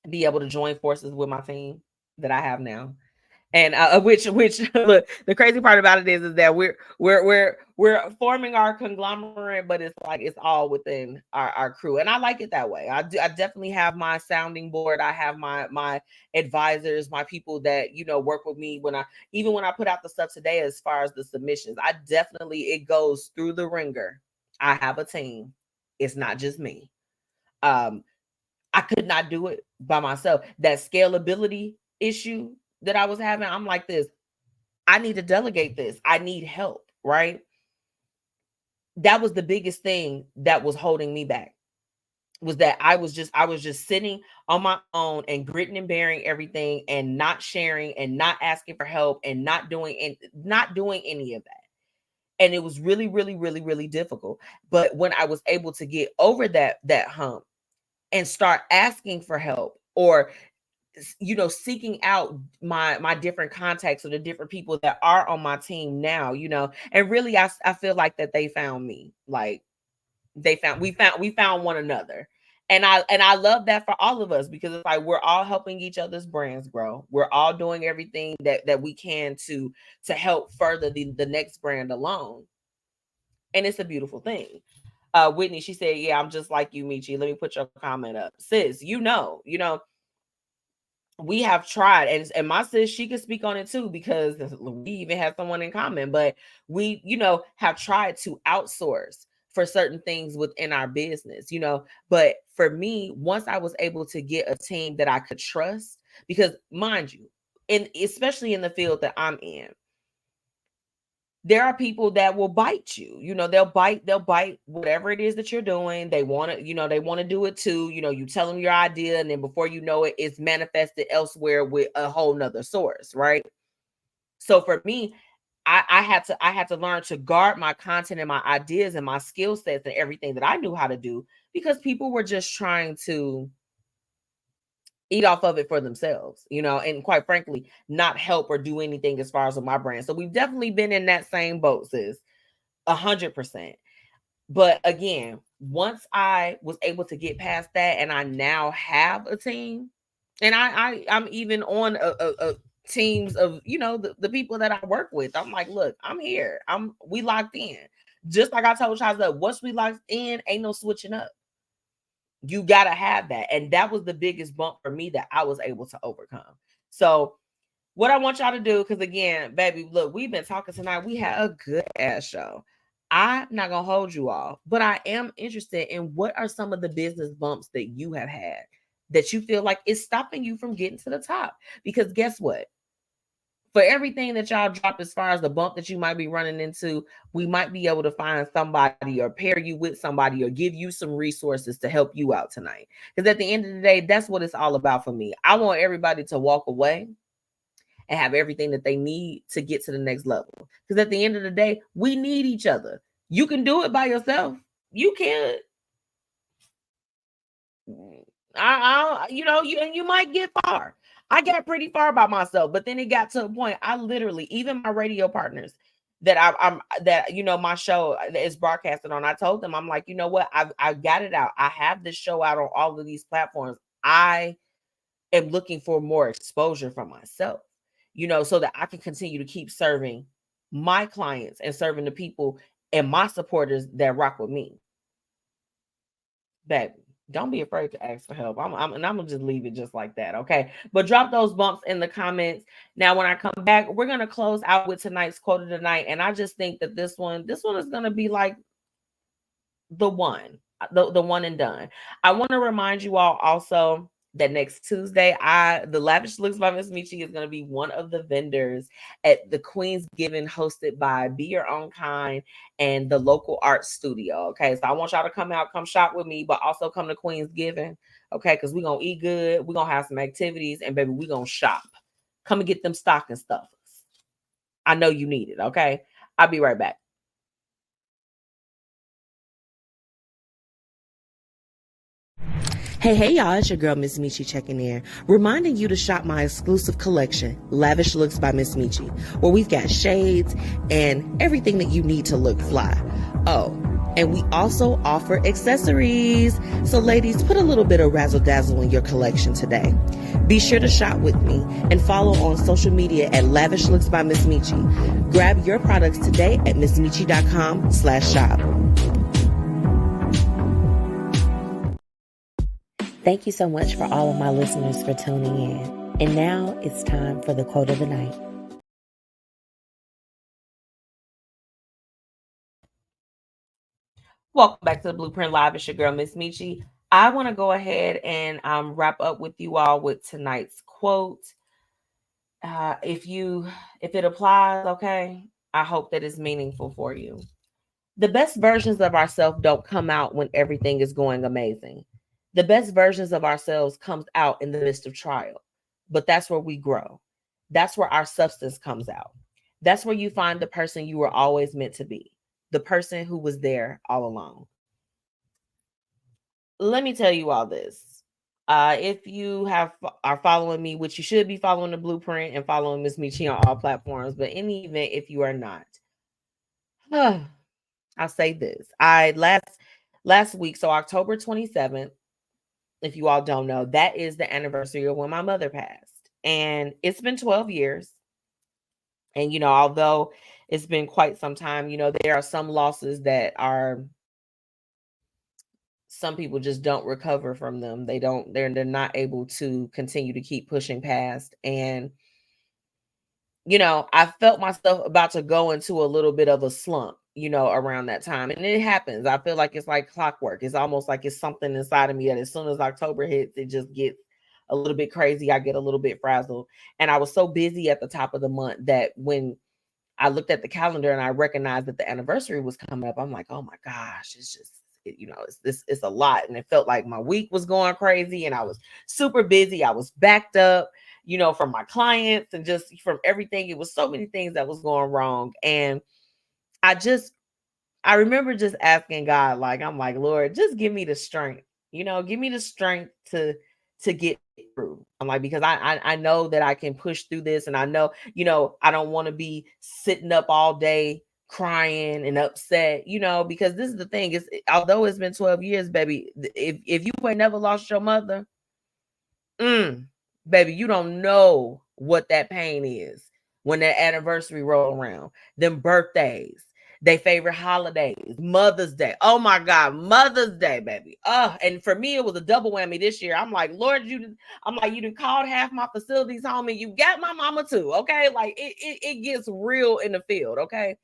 be able to join forces with my team that I have now. And which look, the crazy part about it is that we're forming our conglomerate, but it's like it's all within our crew, and I like it that way. I definitely have my sounding board. I have my advisors, my people that work with me when I put out the stuff today. As far as the submissions, it goes through the ringer. I have a team. It's not just me. I could not do it by myself. That scalability issue that I was having, I'm like this. I need to delegate this. I need help, right? That was the biggest thing that was holding me back. was that I was just sitting on my own and gritting and bearing everything and not sharing and not asking for help and not doing any of that. And it was really, really, really, really difficult. But when I was able to get over that hump and start asking for help, or seeking out my different contacts or the different people that are on my team now, and really I feel like that they found me. Like we found one another. And I love that for all of us, because it's like we're all helping each other's brands grow. We're all doing everything that we can to help further the next brand along. And it's a beautiful thing. Whitney, she said, yeah, I'm just like you, Michi. Let me put your comment up. Sis, we have tried, and my sis, she could speak on it too, because we even have someone in common, but we, have tried to outsource for certain things within our business, but for me, once I was able to get a team that I could trust, because mind you, especially in the field that I'm in, there are people that will bite you. They'll bite whatever it is that you're doing. They want to, they want to do it too. You tell them your idea, and then before you know it, it's manifested elsewhere with a whole nother source, right? So for me, I had to learn to guard my content and my ideas and my skill sets and everything that I knew how to do, because people were just trying to eat off of it for themselves, and quite frankly, not help or do anything as far as with my brand. So we've definitely been in that same boat, sis, 100%. But again, once I was able to get past that, and I now have a team, and I'm even on a teams of, the people that I work with. I'm like, look, I'm here. We locked in. Just like I told Chise UP, once we locked in, ain't no switching up. You got to have that. And that was the biggest bump for me that I was able to overcome. So what I want y'all to do, because again, baby, look, we've been talking tonight. We had a good ass show. I'm not going to hold you all, but I am interested in what are some of the business bumps that you have had that you feel like is stopping you from getting to the top. Because guess what? For everything that y'all drop as far as the bump that you might be running into, we might be able to find somebody or pair you with somebody or give you some resources to help you out tonight. Because at the end of the day, that's what it's all about for me. I want everybody to walk away and have everything that they need to get to the next level. Because at the end of the day, we need each other. You can do it by yourself. You can. You might get far. I got pretty far by myself, but then it got to a point. I literally, even my radio partners that my show is broadcasted on, I told them, I'm like, you know what? I've got it out. I have this show out on all of these platforms. I am looking for more exposure from myself, so that I can continue to keep serving my clients and serving the people and my supporters that rock with me. Baby, don't be afraid to ask for help. I'm gonna just leave it just like that, okay? But drop those bumps in the comments. Now, when I come back, we're gonna close out with tonight's quote of the night, and I just think that this one is gonna be like the one and done. I want to remind you all also that next Tuesday, the Lavish Looks by MzMetchi is going to be one of the vendors at the Queen's Giving, hosted by Be Your Own Kind and the local art studio. Okay, so I want y'all to come out, come shop with me, but also come to Queen's Giving. Okay, because we're gonna eat good, we're gonna have some activities, and baby, we're gonna shop. Come and get them stocking stuffers. I know you need it. Okay, I'll be right back. Hey, y'all, it's your girl, MzMetchi, checking in, reminding you to shop my exclusive collection, Lavish Looks by MzMetchi, where we've got shades and everything that you need to look fly. Oh, and we also offer accessories. So ladies, put a little bit of razzle dazzle in your collection today. Be sure to shop with me and follow on social media at Lavish Looks by MzMetchi. Grab your products today at MzMetchi.com/shop. Thank you so much for all of my listeners for tuning in. And now it's time for the quote of the night. Welcome back to the Blueprint Live. It's your girl, MzMetchi. I want to go ahead and wrap up with you all with tonight's quote. If it applies, okay, I hope that it's meaningful for you. The best versions of ourselves don't come out when everything is going amazing. The best versions of ourselves comes out in the midst of trial, but that's where we grow. That's where our substance comes out. That's where you find the person you were always meant to be, the person who was there all along. Let me tell you all this. If you are following me, which you should be following the blueprint and following MzMetchi on all platforms, but in the event if you are not, I'll say this. I last week, so October 27th, if you all don't know, that is the anniversary of when my mother passed. And it's been 12 years. And, although it's been quite some time, there are some losses that are, some people just don't recover from them. They're not able to continue to keep pushing past. And, I felt myself about to go into a little bit of a slump, around that time. And it happens. I feel like it's like clockwork. It's almost like it's something inside of me that as soon as October hits, it just gets a little bit crazy. I get a little bit frazzled. And I was so busy at the top of the month that when I looked at the calendar and I recognized that the anniversary was coming up, I'm like, oh my gosh, it's just, it's a lot. And it felt like my week was going crazy and I was super busy. I was backed up, from my clients and just from everything. It was so many things that was going wrong. And I remember just asking God, like, I'm like, Lord, just give me the strength, give me the strength to get through. I'm like, because I know that I can push through this. And I know, I don't want to be sitting up all day crying and upset, because this is the thing is, although it's been 12 years, baby, if you ain't never lost your mother, baby, you don't know what that pain is when that anniversary roll around, them birthdays, they favorite holidays, Mother's Day. Oh my God, Mother's Day, baby. And for me, it was a double whammy this year. I'm like, Lord, you done called half my facilities home and you got my mama too. Okay. Like it gets real in the field. Okay.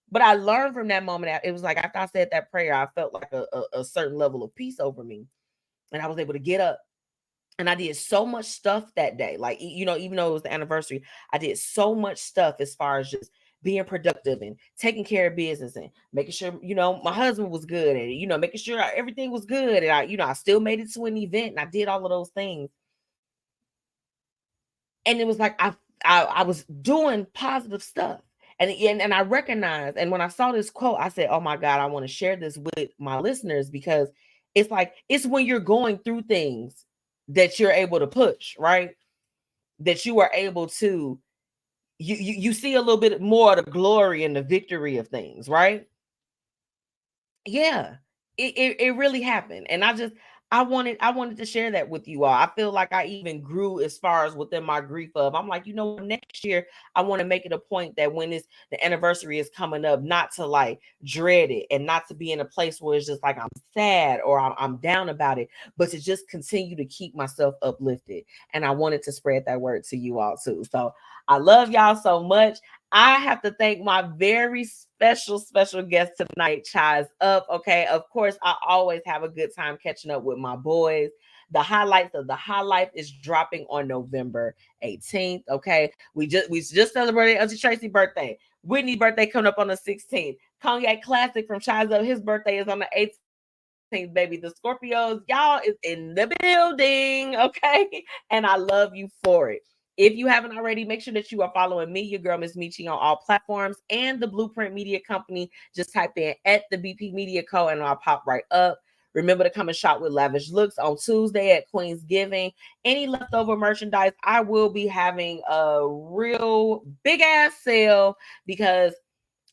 But I learned from that moment. It was like after I said that prayer, I felt like a certain level of peace over me. And I was able to get up. And I did so much stuff that day. Like, even though it was the anniversary, I did so much stuff as far as just being productive and taking care of business and making sure, my husband was good and, making sure everything was good. And I still made it to an event and I did all of those things. And it was like, I was doing positive stuff. And I recognized, and when I saw this quote, I said, oh my God, I want to share this with my listeners because it's like, it's when you're going through things that you're able to push, right? That you are able to, you see a little bit more of the glory and the victory of things, right? Yeah, it really happened. And I wanted to share that with you all. I feel like I even grew as far as within my grief of, I'm like, next year, I want to make it a point that when the anniversary is coming up, not to like dread it and not to be in a place where it's just like, I'm sad or I'm down about it, but to just continue to keep myself uplifted. And I wanted to spread that word to you all too. So I love y'all so much. I have to thank my very special guest tonight, Chise UP. Okay, of course, I always have a good time catching up with my boys. The highlights of the High Life is dropping on November 18th. Okay, we just celebrated Auntie Tracy's birthday. Whitney's birthday coming up on the 16th. Cognac Classic from Chise UP, his birthday is on the 18th. Baby, the Scorpios, y'all is in the building. Okay, and I love you for it. If you haven't already, make sure that you are following me, your girl MzMetchi, on all platforms, and the Blueprint Media Company. Just type in at the BP Media Co. and I'll pop right up. Remember to come and shop with Lavish Looks on Tuesday at Queen's Giving. Any leftover merchandise, I will be having a real big ass sale because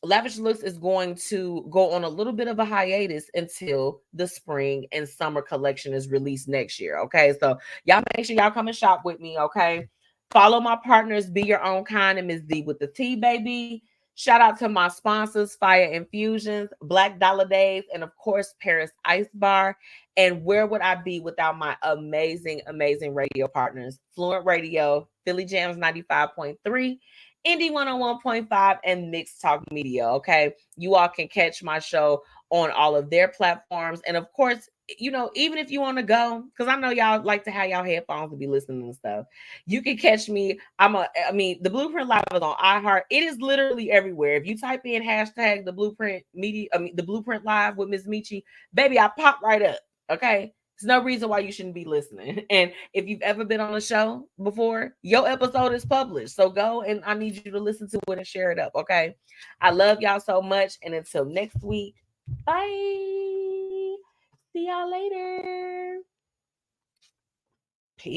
Lavish Looks is going to go on a little bit of a hiatus until the spring and summer collection is released next year. Okay, so y'all make sure y'all come and shop with me. Okay. Follow my partners, Be Your Own Kind, and ZWTT, baby. Shout out to my sponsors, Fiya Infusions, Black Dollar Days, and of course, Paris Ice Bar. And where would I be without my amazing, amazing radio partners? Fluent Radio, Philly Jams 95.3, Indie 101.5, and Mixed Talk Media, okay? You all can catch my show on all of their platforms. And of course, even if you want to go, because I know y'all like to have y'all headphones to be listening and stuff, you can catch me. The Blueprint Live is on iHeart. It is literally everywhere. If you type in hashtag the Blueprint Media, the Blueprint Live with MzMetchi, baby, I pop right up. Okay. There's no reason why you shouldn't be listening. And if you've ever been on a show before, your episode is published. So go, and I need you to listen to it and share it up, okay? I love y'all so much. And until next week, bye. See y'all later.